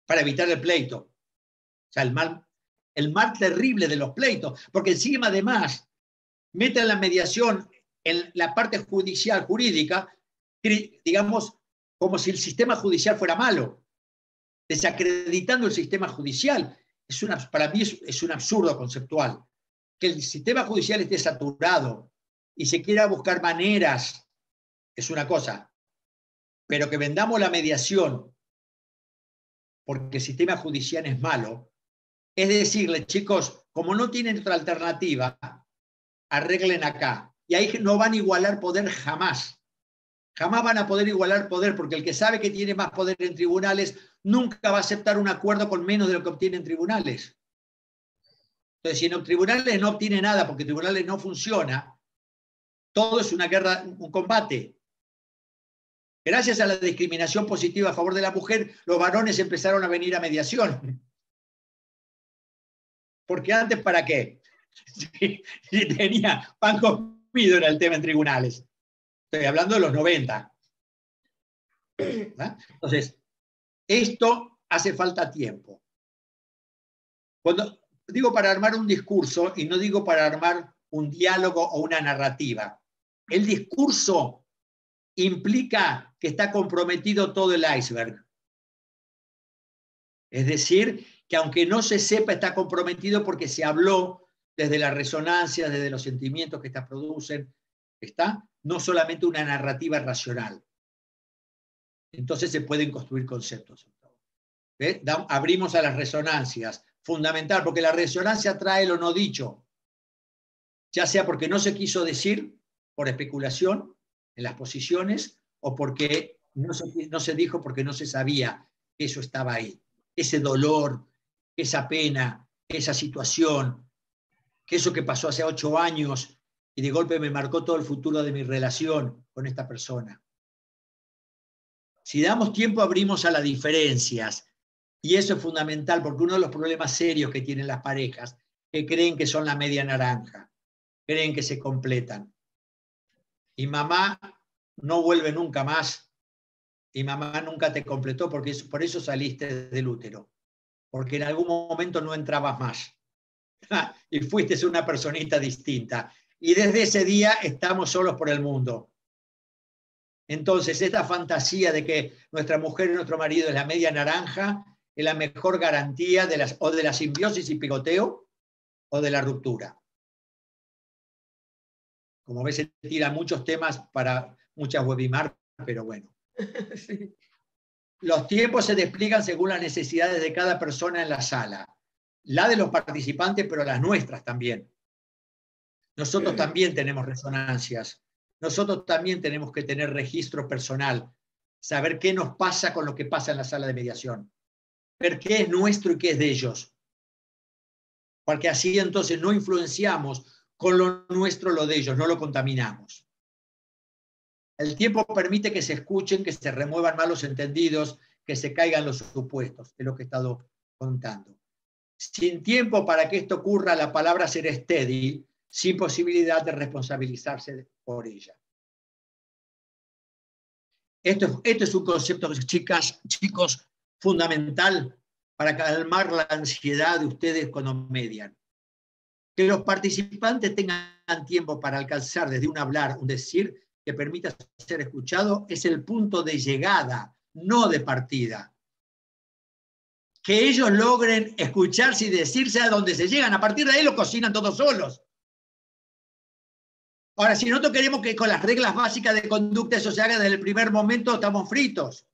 Speaker 2: para evitar el pleito. O sea, el mal terrible de los pleitos. Porque encima, además, meten la mediación en la parte judicial, jurídica, digamos, como si el sistema judicial fuera malo, desacreditando el sistema judicial. Para mí es un absurdo conceptual. Que el sistema judicial esté saturado y se quiera buscar maneras, es una cosa, pero que vendamos la mediación porque el sistema judicial es malo, es decirle, chicos, como no tienen otra alternativa, arreglen acá. Y ahí no van a igualar poder jamás. Jamás van a poder igualar poder, porque el que sabe que tiene más poder en tribunales nunca va a aceptar un acuerdo con menos de lo que obtiene en tribunales. Entonces, si en tribunales no obtiene nada, porque en tribunales no funciona, todo es una guerra, un combate. Gracias a la discriminación positiva a favor de la mujer, los varones empezaron a venir a mediación. Porque antes, ¿para qué? Si tenía pan comido era el tema en tribunales. Estoy hablando de los 90. ¿Ah? Entonces, esto hace falta tiempo. Cuando digo para armar un discurso, y no digo para armar un diálogo o una narrativa, el discurso implica que está comprometido todo el iceberg. Es decir, que aunque no se sepa, está comprometido porque se habló desde la resonancia, desde los sentimientos que estas producen, está no solamente una narrativa racional. Entonces se pueden construir conceptos. Abrimos a las resonancias, fundamental, porque la resonancia trae lo no dicho. ya sea porque no se quiso decir por especulación en las posiciones o porque no se dijo porque no se sabía que eso estaba ahí. Ese dolor, esa pena, esa situación, que eso que pasó hace 8 años y de golpe me marcó todo el futuro de mi relación con esta persona. Si damos tiempo, abrimos a las diferencias. Y eso es fundamental, porque uno de los problemas serios que tienen las parejas es que creen que son la media naranja, creen que se completan. Y mamá no vuelve nunca más, y mamá nunca te completó, porque por eso saliste del útero, porque en algún momento no entrabas más. Y fuiste una personita distinta. Y desde ese día estamos solos por el mundo. Entonces, esta fantasía de que nuestra mujer y nuestro marido es la media naranja es la mejor garantía de la simbiosis y picoteo o de la ruptura. Como ves, se tiran muchos temas para muchas webinars, pero bueno.
Speaker 1: Sí.
Speaker 2: Los tiempos se despliegan según las necesidades de cada persona en la sala. La de los participantes, pero las nuestras también. Nosotros también tenemos resonancias. Nosotros también tenemos que tener registro personal, saber qué nos pasa con lo que pasa en la sala de mediación, ver qué es nuestro y qué es de ellos. Porque así entonces no influenciamos con lo nuestro lo de ellos, no lo contaminamos. El tiempo permite que se escuchen, que se remuevan malos entendidos, que se caigan los supuestos, es lo que he estado contando. Sin tiempo para que esto ocurra, la palabra será estéril, sin posibilidad de responsabilizarse por ella. Esto es un concepto, chicos, fundamental para calmar la ansiedad de ustedes cuando median. Que los participantes tengan tiempo para alcanzar desde un hablar, un decir, que permita ser escuchado, es el punto de llegada, no de partida. Que ellos logren escucharse y decirse a dónde se llegan. A partir de ahí lo cocinan todos solos. Ahora, si nosotros queremos que con las reglas básicas de conducta eso se haga desde el primer momento, estamos fritos.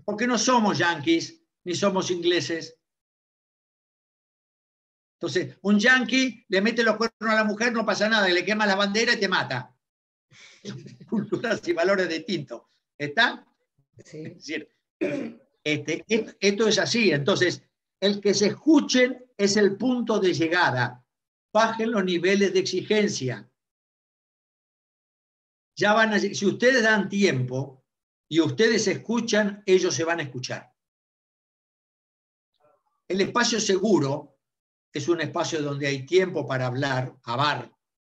Speaker 2: Porque no somos yanquis, ni somos ingleses. Entonces, un yanqui le mete los cuernos a la mujer, no pasa nada, le quema la bandera y te mata. Culturas y valores distintos. ¿Está?
Speaker 1: Sí.
Speaker 2: Es decir, esto es así. Entonces, el que se escuchen es el punto de llegada. Bajen los niveles de exigencia. Ya van si ustedes dan tiempo y ustedes escuchan, ellos se van a escuchar. El espacio seguro es un espacio donde hay tiempo para hablar,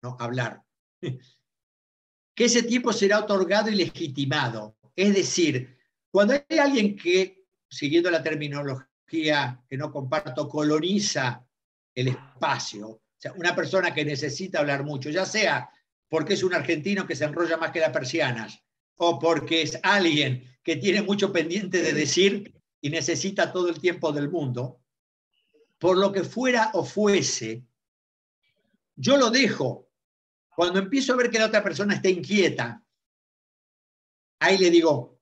Speaker 2: no hablar. Que ese tiempo será otorgado y legitimado. Es decir, cuando hay alguien que, siguiendo la terminología que no comparto, coloniza el espacio, o sea, una persona que necesita hablar mucho, ya sea porque es un argentino que se enrolla más que las persianas, o porque es alguien que tiene mucho pendiente de decir y necesita todo el tiempo del mundo, por lo que fuera o fuese, yo lo dejo. Cuando empiezo a ver que la otra persona está inquieta, ahí le digo,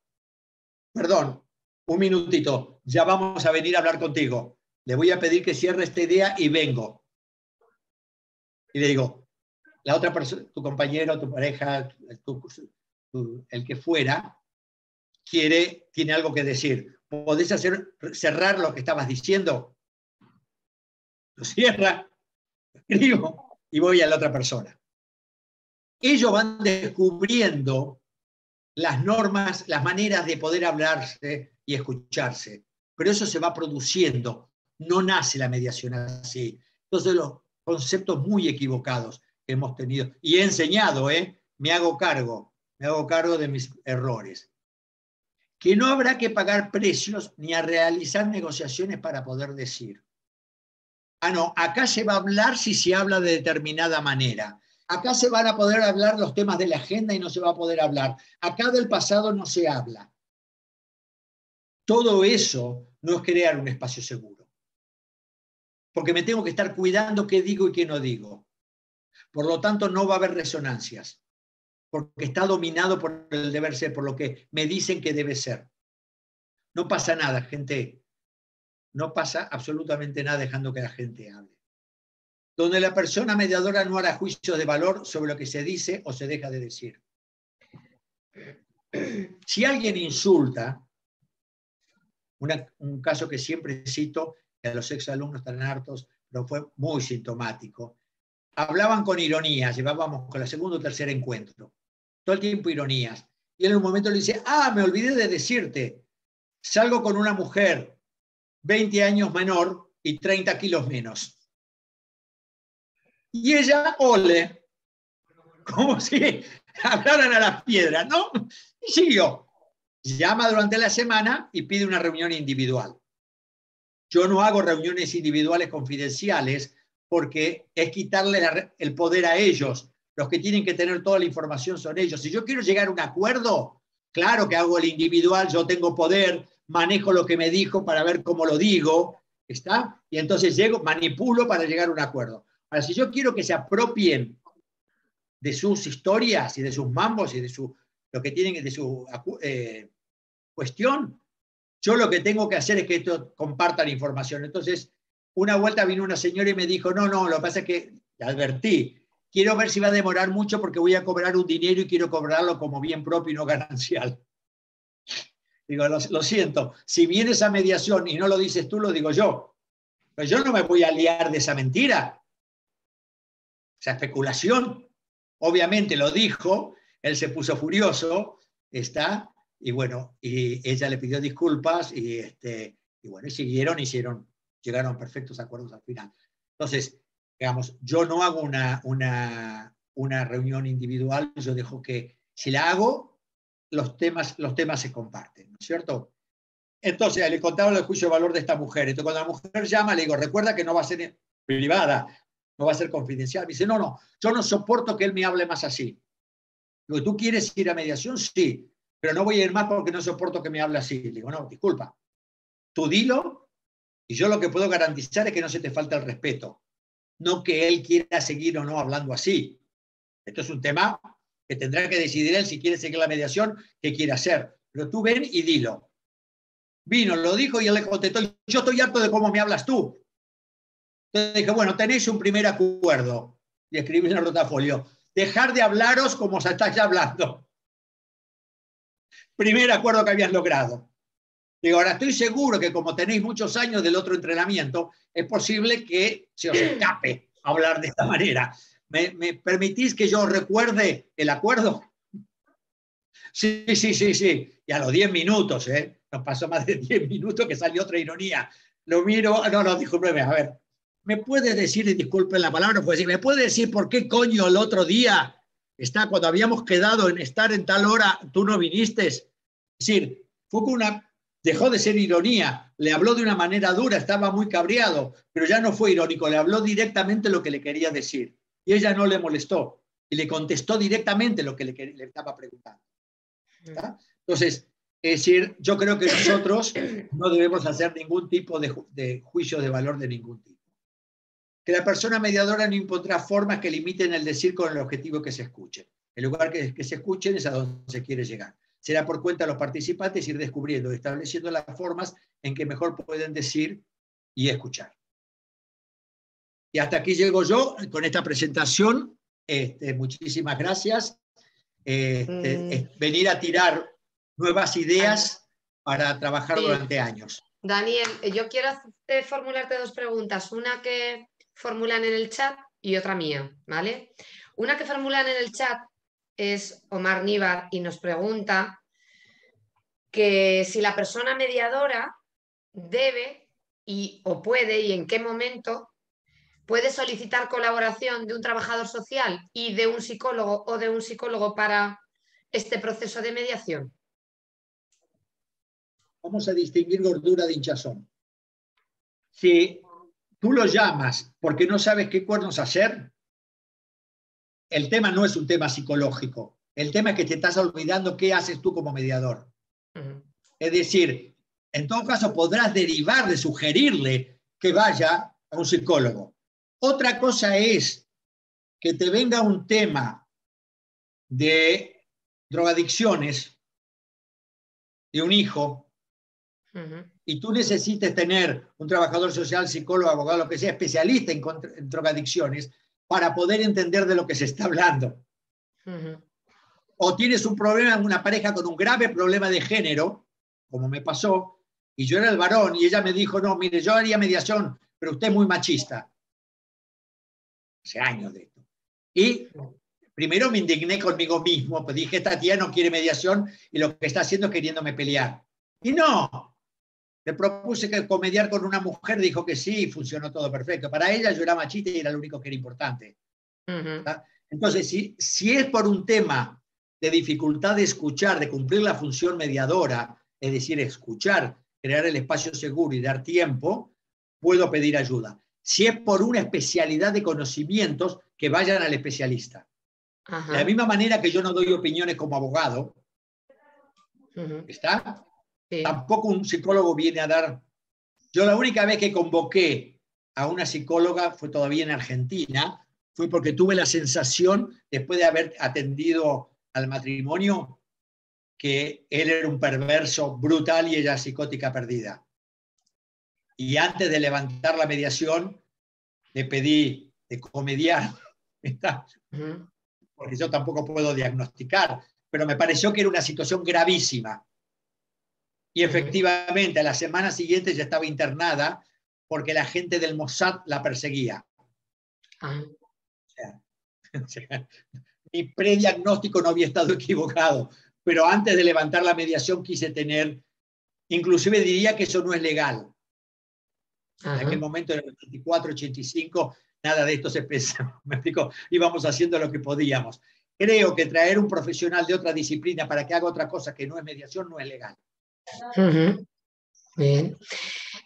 Speaker 2: perdón, un minutito, ya vamos a venir a hablar contigo. Le voy a pedir que cierre esta idea y vengo. Y le digo, la otra persona, tu compañero, tu pareja, el que fuera, tiene algo que decir. ¿Podés cerrar lo que estabas diciendo? Lo cierra, lo escribo y voy a la otra persona. Ellos van descubriendo las normas, las maneras de poder hablarse y escucharse. Pero eso se va produciendo, no nace la mediación así. Entonces los conceptos muy equivocados que hemos tenido, y he enseñado, me hago cargo de mis errores. Que no habrá que pagar precios ni a realizar negociaciones para poder decir. No, acá se va a hablar si se habla de determinada manera. Acá se van a poder hablar los temas de la agenda y no se va a poder hablar. Acá del pasado no se habla. Todo eso no es crear un espacio seguro. Porque me tengo que estar cuidando qué digo y qué no digo. Por lo tanto, no va a haber resonancias. Porque está dominado por el deber ser, por lo que me dicen que debe ser. No pasa nada, gente. No pasa absolutamente nada dejando que la gente hable. donde la persona mediadora no hará juicios de valor sobre lo que se dice o se deja de decir. Si alguien insulta, un caso que siempre cito, que a los exalumnos están hartos, pero fue muy sintomático. Hablaban con ironías, llevábamos con el segundo o tercer encuentro, todo el tiempo ironías. Y en un momento le dice, me olvidé de decirte, salgo con una mujer 20 años menor y 30 kilos menos. Y ella, ole, como si hablaran a las piedras, ¿no? Y siguió. Llama durante la semana y pide una reunión individual. Yo no hago reuniones individuales confidenciales porque es quitarle el poder a ellos. Los que tienen que tener toda la información son ellos. Si yo quiero llegar a un acuerdo, claro que hago el individual, yo tengo poder, manejo lo que me dijo para ver cómo lo digo, ¿está? Y entonces manipulo para llegar a un acuerdo. Ahora, si yo quiero que se apropien de sus historias y de sus mambos y de lo que tienen de su cuestión, yo lo que tengo que hacer es que esto compartan información. Entonces, una vuelta vino una señora y me dijo, no, lo que pasa es que, te advertí, quiero ver si va a demorar mucho porque voy a cobrar un dinero y quiero cobrarlo como bien propio y no ganancial. Digo, lo siento, si vienes a mediación y no lo dices tú, lo digo yo. Pero yo no me voy a liar de esa mentira. Esa especulación. Obviamente lo dijo, él se puso furioso, y bueno, y ella le pidió disculpas y bueno, siguieron, llegaron a perfectos acuerdos al final. Entonces, digamos, yo no hago una reunión individual, yo dejo que, si la hago, los temas se comparten, ¿no es cierto? Entonces, le contaba el juicio de valor de esta mujer. Entonces, cuando la mujer llama, le digo, recuerda que no va a ser privada, no va a ser confidencial. Me dice, no, yo no soporto que él me hable más así. Digo, ¿tú quieres ir a mediación? Sí, pero no voy a ir más porque no soporto que me hable así. Le digo, no, disculpa, tú dilo y yo lo que puedo garantizar es que no se te falta el respeto, no que él quiera seguir o no hablando así. Esto es un tema que tendrá que decidir él si quiere seguir la mediación, qué quiere hacer. Pero tú ven y dilo. Vino, lo dijo y él le contestó, yo estoy harto de cómo me hablas tú. Entonces dije, bueno, tenéis un primer acuerdo. Y escribí en el rotafolio, dejar de hablaros como se estáis hablando. Primer acuerdo que habías logrado. Digo, ahora estoy seguro que como tenéis muchos años del otro entrenamiento, es posible que se os escape hablar de esta manera. ¿Me permitís que yo recuerde el acuerdo? Sí. Y a los 10 minutos, no pasó más de 10 minutos que salió otra ironía. Lo miro, no, discúlpeme, a ver, ¿me puede decir, y disculpen la palabra, ¿me puede decir por qué coño el otro día, cuando habíamos quedado en estar en tal hora, tú no viniste? Es decir, dejó de ser ironía, le habló de una manera dura, estaba muy cabreado, pero ya no fue irónico, le habló directamente lo que le quería decir. Y ella no le molestó, y le contestó directamente lo que le estaba preguntando. ¿Está? Entonces, es decir, yo creo que nosotros no debemos hacer ningún tipo de juicio de valor de ningún tipo. Que la persona mediadora no impondrá formas que limiten el decir con el objetivo que se escuche. El lugar que se escuchen es a donde se quiere llegar. Será por cuenta de los participantes ir descubriendo y estableciendo las formas en que mejor pueden decir y escuchar. Y hasta aquí llego yo con esta presentación. Muchísimas gracias. Venir a tirar nuevas ideas para trabajar durante años.
Speaker 1: Daniel, yo quiero formularte dos preguntas. Una que formulan en el chat y otra mía, ¿vale? Una que formulan en el chat es Omar Níbar y nos pregunta que si la persona mediadora debe o puede y en qué momento puede solicitar colaboración de un trabajador social y de un psicólogo o de un psicólogo para este proceso de mediación.
Speaker 2: Vamos a distinguir gordura de hinchazón. Si tú lo llamas porque no sabes qué cuernos hacer, el tema no es un tema psicológico. El tema es que te estás olvidando qué haces tú como mediador. Es decir, en todo caso podrás derivar de sugerirle que vaya a un psicólogo. Otra cosa es que te venga un tema de drogadicciones de un hijo Y tú necesites tener un trabajador social, psicólogo, abogado, lo que sea, especialista en drogadicciones para poder entender de lo que se está hablando. O tienes un problema en una pareja con un grave problema de género, como me pasó, y yo era el varón, y ella me dijo, no, mire, yo haría mediación, pero usted es muy machista. Hace años de esto. Y primero me indigné conmigo mismo, pues dije, esta tía no quiere mediación y lo que está haciendo es queriéndome pelear. Y no, le propuse que comediar con una mujer, dijo que sí, funcionó todo perfecto. Para ella yo era machista y era lo único que era importante. Entonces, si es por un tema de dificultad de escuchar, de cumplir la función mediadora, es decir, escuchar, crear el espacio seguro y dar tiempo, puedo pedir ayuda. Si es por una especialidad de conocimientos, que vayan al especialista. De la misma manera que yo no doy opiniones como abogado, ¿está? Sí. Tampoco un psicólogo viene a dar... Yo la única vez que convoqué a una psicóloga fue todavía en Argentina, fue porque tuve la sensación, después de haber atendido al matrimonio, que él era un perverso brutal y ella psicótica perdida. Y antes de levantar la mediación, le pedí de comediar, porque yo tampoco puedo diagnosticar, pero me pareció que era una situación gravísima. Y efectivamente, a la semana siguiente ya estaba internada porque la gente del Mossad la perseguía. O sea, mi prediagnóstico no había estado equivocado, pero antes de levantar la mediación quise tener, inclusive diría que eso no es legal. En aquel momento, en el 84, 85, nada de esto se pensaba, me explico, íbamos haciendo lo que podíamos. Creo que traer un profesional de otra disciplina para que haga otra cosa que no es mediación no es legal.
Speaker 1: Bien.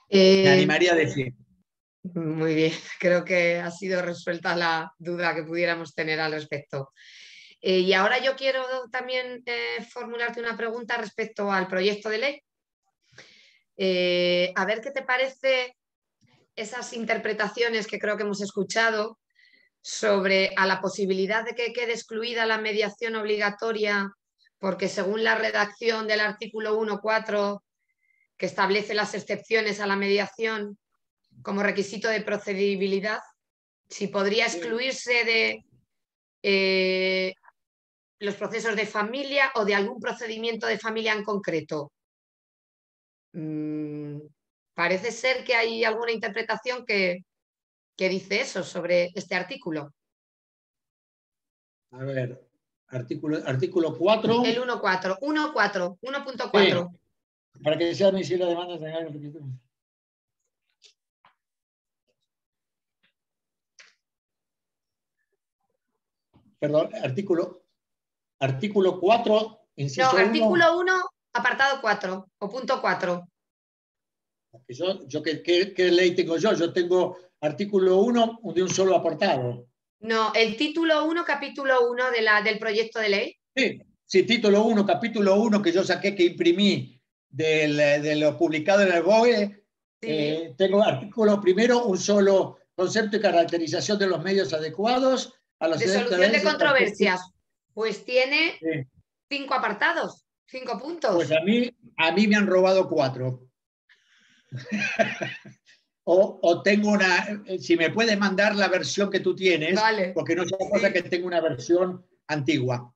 Speaker 2: Me animaría a decir.
Speaker 1: Muy bien, creo que ha sido resuelta la duda que pudiéramos tener al respecto. Y ahora yo quiero también formularte una pregunta respecto al proyecto de ley. A ver qué te parece esas interpretaciones que creo que hemos escuchado sobre a la posibilidad de que quede excluida la mediación obligatoria, porque según la redacción del artículo 1.4, que establece las excepciones a la mediación como requisito de procedibilidad, si podría excluirse de los procesos de familia o de algún procedimiento de familia en concreto. Parece ser que hay alguna interpretación que dice eso sobre este artículo.
Speaker 2: A ver, artículo 4.
Speaker 1: El 1.4, 1.4.
Speaker 2: Sí, para que sea admisible la demanda de... Perdón, artículo 4, inciso 1.
Speaker 1: No, artículo 1, apartado 4 o punto 4.
Speaker 2: ¿Qué ley tengo yo? Yo tengo artículo 1 de un solo apartado.
Speaker 1: No, el título 1, capítulo 1 del proyecto de ley.
Speaker 2: Sí, título 1, capítulo 1 que yo saqué, que imprimí de lo publicado en el BOE. Sí. Tengo artículo primero, un solo concepto y caracterización de los medios adecuados a los
Speaker 1: de solución de controversias. Pues tiene 5 apartados, 5 puntos.
Speaker 2: Pues a mí me han robado 4. O tengo una, si me puedes mandar la versión que tú tienes, vale. Porque no es una cosa que tengo una versión antigua.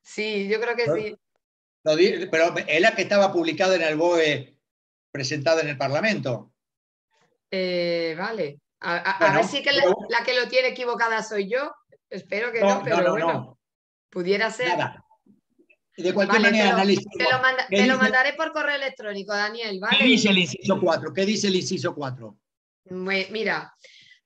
Speaker 1: Sí, yo creo que sí.
Speaker 2: Pero es la que estaba publicada en el BOE, presentada en el Parlamento.
Speaker 1: Vale. A ver si que la que lo tiene equivocada soy yo. Espero que no, pero bueno. Pudiera ser.
Speaker 2: Nada. De cualquier manera,
Speaker 1: te lo mandaré por correo electrónico, Daniel, ¿vale?
Speaker 2: ¿Qué dice el inciso 4? ¿Qué dice el inciso 4?
Speaker 1: Mira,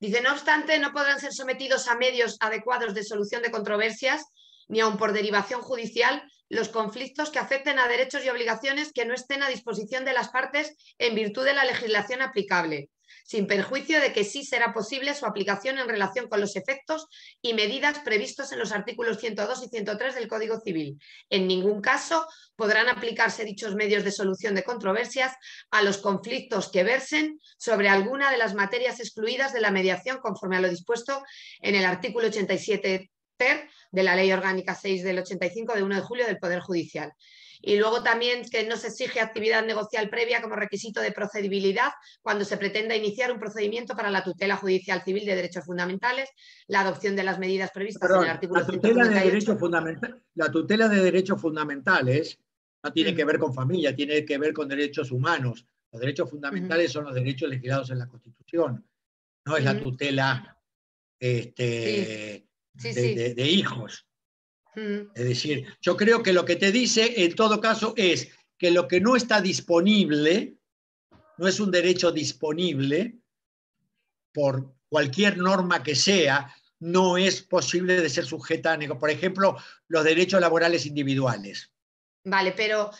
Speaker 1: dice, no obstante, no podrán ser sometidos a medios adecuados de solución de controversias, ni aun por derivación judicial, los conflictos que afecten a derechos y obligaciones que no estén a disposición de las partes en virtud de la legislación aplicable, sin perjuicio de que sí será posible su aplicación en relación con los efectos y medidas previstos en los artículos 102 y 103 del Código Civil. En ningún caso podrán aplicarse dichos medios de solución de controversias a los conflictos que versen sobre alguna de las materias excluidas de la mediación conforme a lo dispuesto en el artículo 87 ter de la Ley Orgánica 6 del 85 de 1 de julio del Poder Judicial. Y luego también que no se exige actividad negocial previa como requisito de procedibilidad cuando se pretenda iniciar un procedimiento para la tutela judicial civil de derechos fundamentales, la adopción de las medidas previstas en el artículo 158.
Speaker 2: La tutela de derechos fundamentales no tiene que
Speaker 1: Mm.
Speaker 2: ver con familia, tiene que ver con derechos humanos. Los derechos fundamentales
Speaker 1: Mm.
Speaker 2: son los derechos legislados en la Constitución, no es la
Speaker 1: Mm.
Speaker 2: tutela
Speaker 1: Sí, sí, sí.
Speaker 2: de hijos.
Speaker 1: Mm.
Speaker 2: Es decir, yo creo que lo que te dice en todo caso es que lo que no está disponible, no es un derecho disponible por cualquier norma que sea, no es posible de ser sujeta a negociación. Por ejemplo, los derechos laborales individuales.
Speaker 1: Vale, pero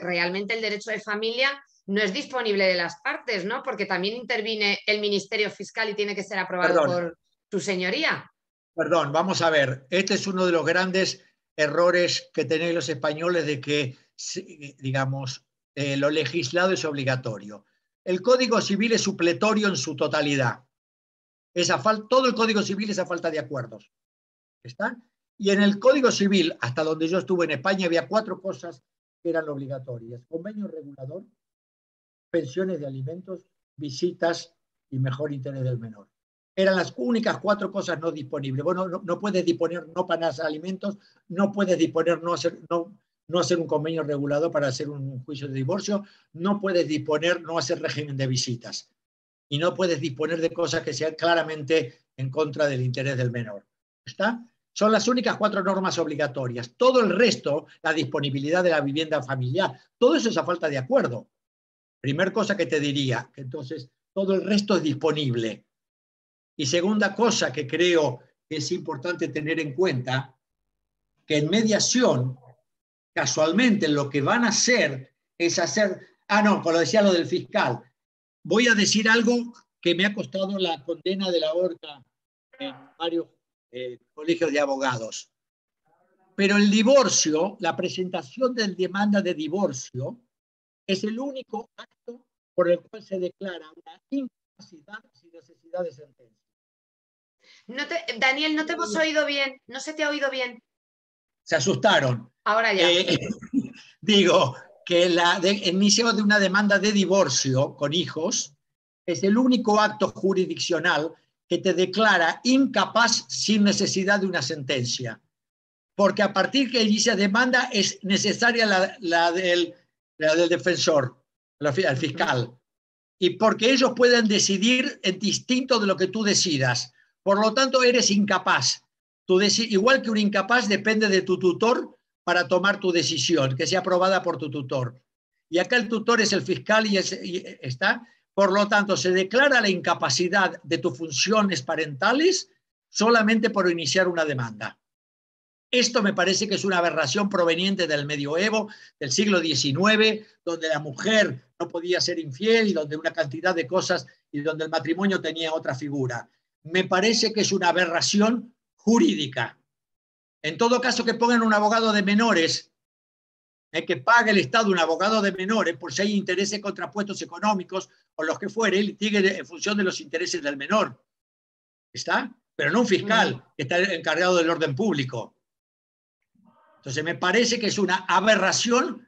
Speaker 1: realmente el derecho de familia no es disponible de las partes, ¿no? Porque también interviene el Ministerio Fiscal y tiene que ser aprobado
Speaker 2: Perdón,
Speaker 1: por tu señoría.
Speaker 2: perdón, vamos a ver. Este es uno de los grandes errores que tenéis los españoles de que, digamos, lo legislado es obligatorio. El Código Civil es supletorio en su totalidad. Todo el Código Civil es a falta de acuerdos. ¿Está? Y en el Código Civil, hasta donde yo estuve en España, había 4 cosas que eran obligatorias: convenio regulador, pensiones de alimentos, visitas y mejor interés del menor. Eran las únicas 4 cosas no disponibles. Bueno, no puedes disponer no para alimentos, no puedes disponer no hacer un convenio regulador para hacer un juicio de divorcio, no puedes disponer no hacer régimen de visitas y no puedes disponer de cosas que sean claramente en contra del interés del menor. ¿Está? Son las únicas 4 normas obligatorias. Todo el resto, la disponibilidad de la vivienda familiar, todo eso es a falta de acuerdo. Primer cosa que te diría, que entonces todo el resto es disponible. Y segunda cosa que creo que es importante tener en cuenta, que en mediación, casualmente lo que van a hacer es hacer, no, como decía lo del fiscal, voy a decir algo que me ha costado la condena de la horca en varios colegios de abogados. Pero el divorcio, la presentación de demanda de divorcio, es el único acto por el cual se declara una incapacidad sin necesidad de sentencia.
Speaker 1: Daniel, no te hemos oído bien, no se te ha oído bien.
Speaker 2: Se asustaron.
Speaker 1: Ahora ya.
Speaker 2: Digo que el inicio de una demanda de divorcio con hijos es el único acto jurisdiccional que te declara incapaz sin necesidad de una sentencia. Porque a partir que inicia demanda es necesaria la del defensor, el fiscal. Y porque ellos pueden decidir en distinto de lo que tú decidas. Por lo tanto, eres incapaz. Igual que un incapaz depende de tu tutor para tomar tu decisión, que sea aprobada por tu tutor. Y acá el tutor es el fiscal y está. Por lo tanto, se declara la incapacidad de tus funciones parentales solamente por iniciar una demanda. Esto me parece que es una aberración proveniente del medioevo, del siglo XIX, donde la mujer no podía ser infiel y donde una cantidad de cosas y donde el matrimonio tenía otra figura. Me parece que es una aberración jurídica. En todo caso, que pongan un abogado de menores, que pague el Estado un abogado de menores por si hay intereses contrapuestos económicos o los que fuere, él litigue en función de los intereses del menor. ¿Está? Pero no un fiscal que está encargado del orden público. Entonces me parece que es una aberración.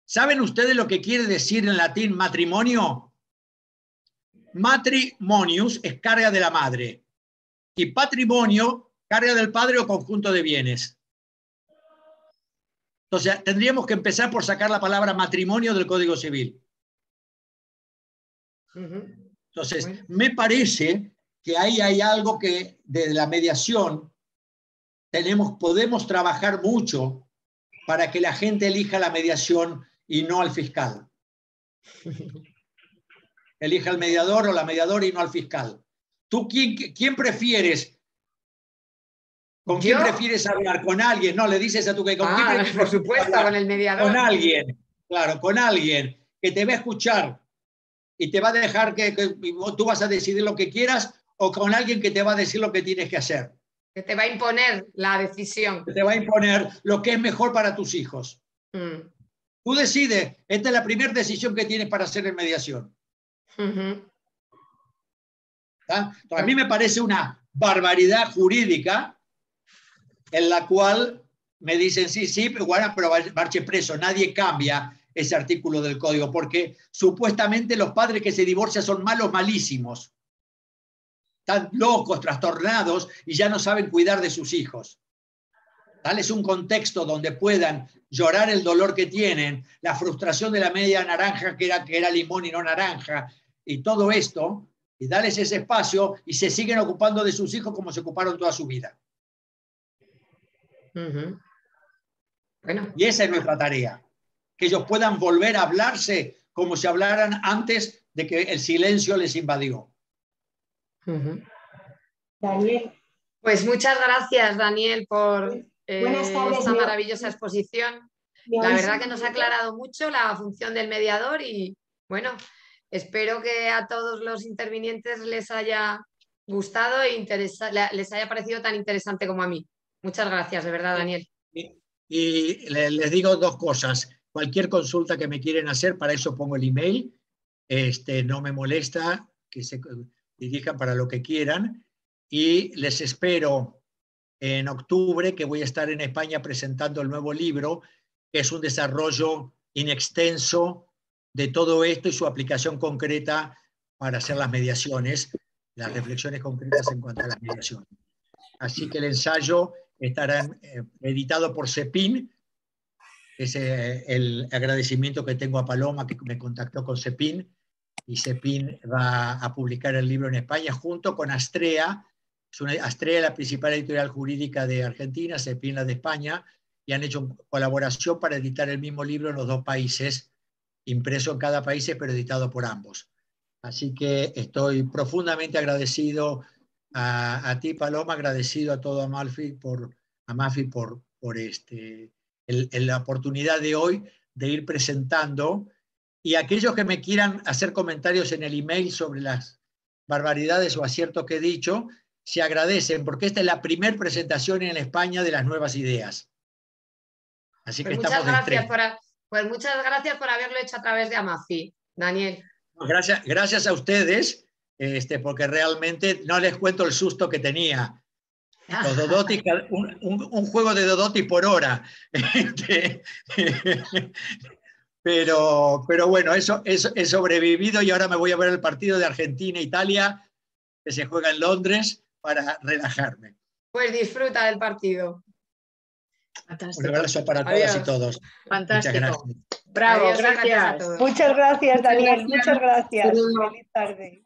Speaker 2: ¿Saben ustedes lo que quiere decir en latín matrimonio? Matrimonius es carga de la madre y patrimonio, carga del padre o conjunto de bienes. Entonces tendríamos que empezar por sacar la palabra matrimonio del Código Civil. Entonces me parece que ahí hay algo que desde la mediación podemos trabajar mucho para que la gente elija la mediación y no al fiscal. Elija al mediador o la mediadora y no al fiscal. ¿Tú quién prefieres? ¿Con quién prefieres hablar? ¿Con alguien? No, le dices a tu que ¿con quién prefieres
Speaker 1: por supuesto, hablar? Con el mediador.
Speaker 2: Con alguien, claro, con alguien que te va a escuchar y te va a dejar que tú vas a decidir lo que quieras, o con alguien que te va a decir lo que tienes que hacer.
Speaker 1: Que te va a imponer la decisión.
Speaker 2: Que te va a imponer lo que es mejor para tus hijos. Tú decides, esta es la primera decisión que tienes para hacer en mediación. A mí me parece una barbaridad jurídica en la cual me dicen, sí, pero bueno, pero marche preso, nadie cambia ese artículo del código, porque supuestamente los padres que se divorcian son malos, malísimos. Están locos, trastornados y ya no saben cuidar de sus hijos. Darles un contexto donde puedan llorar el dolor que tienen, la frustración de la media naranja que era limón y no naranja, y todo esto, y darles ese espacio y se siguen ocupando de sus hijos como se ocuparon toda su vida.
Speaker 1: Bueno.
Speaker 2: Y esa es nuestra tarea, que ellos puedan volver a hablarse como si hablaran antes de que el silencio les invadió.
Speaker 3: Daniel.
Speaker 1: Pues muchas gracias, Daniel, por
Speaker 3: Buenas tardes,
Speaker 1: esta maravillosa exposición. La verdad que nos ha aclarado mucho la función del mediador y, bueno, espero que a todos los intervinientes les haya gustado e les haya parecido tan interesante como a mí. Muchas gracias, de verdad, Daniel.
Speaker 2: Y les digo dos cosas. Cualquier consulta que me quieren hacer, para eso pongo el email. No me molesta que se dirijan para lo que quieran. Y les espero en octubre, que voy a estar en España presentando el nuevo libro, que es un desarrollo inextenso de todo esto y su aplicación concreta para hacer las mediaciones, las reflexiones concretas en cuanto a las mediaciones. Así que el ensayo estará editado por CEPIN. Es el agradecimiento que tengo a Paloma, que me contactó con CEPIN, y CEPIN va a publicar el libro en España junto con Astrea. Astrea es la principal editorial jurídica de Argentina, CEPIN la de España, y han hecho colaboración para editar el mismo libro en los dos países, impreso en cada país, pero editado por ambos. Así que estoy profundamente agradecido a ti, Paloma, agradecido a todo Amalfi por la oportunidad de hoy de ir presentando, y aquellos que me quieran hacer comentarios en el email sobre las barbaridades o aciertos que he dicho, se agradecen, porque esta es la primera presentación en España de las nuevas ideas. Así que
Speaker 1: muchas gracias por haberlo hecho a través de Amalfi, Daniel.
Speaker 2: Gracias a ustedes, porque realmente no les cuento el susto que tenía. Los Dodotis, un juego de Dodoti por hora. Pero bueno, eso he sobrevivido, y ahora me voy a ver el partido de Argentina-Italia, que se juega en Londres, para relajarme.
Speaker 1: Pues disfruta del partido.
Speaker 2: Fantástico. Un abrazo para todas y todos.
Speaker 3: Fantástico.
Speaker 2: Muchas gracias.
Speaker 3: Bravo,
Speaker 1: adiós,
Speaker 3: gracias.
Speaker 1: Gracias a todos.
Speaker 3: Muchas gracias, Daniel. Muchas gracias. Feliz tarde.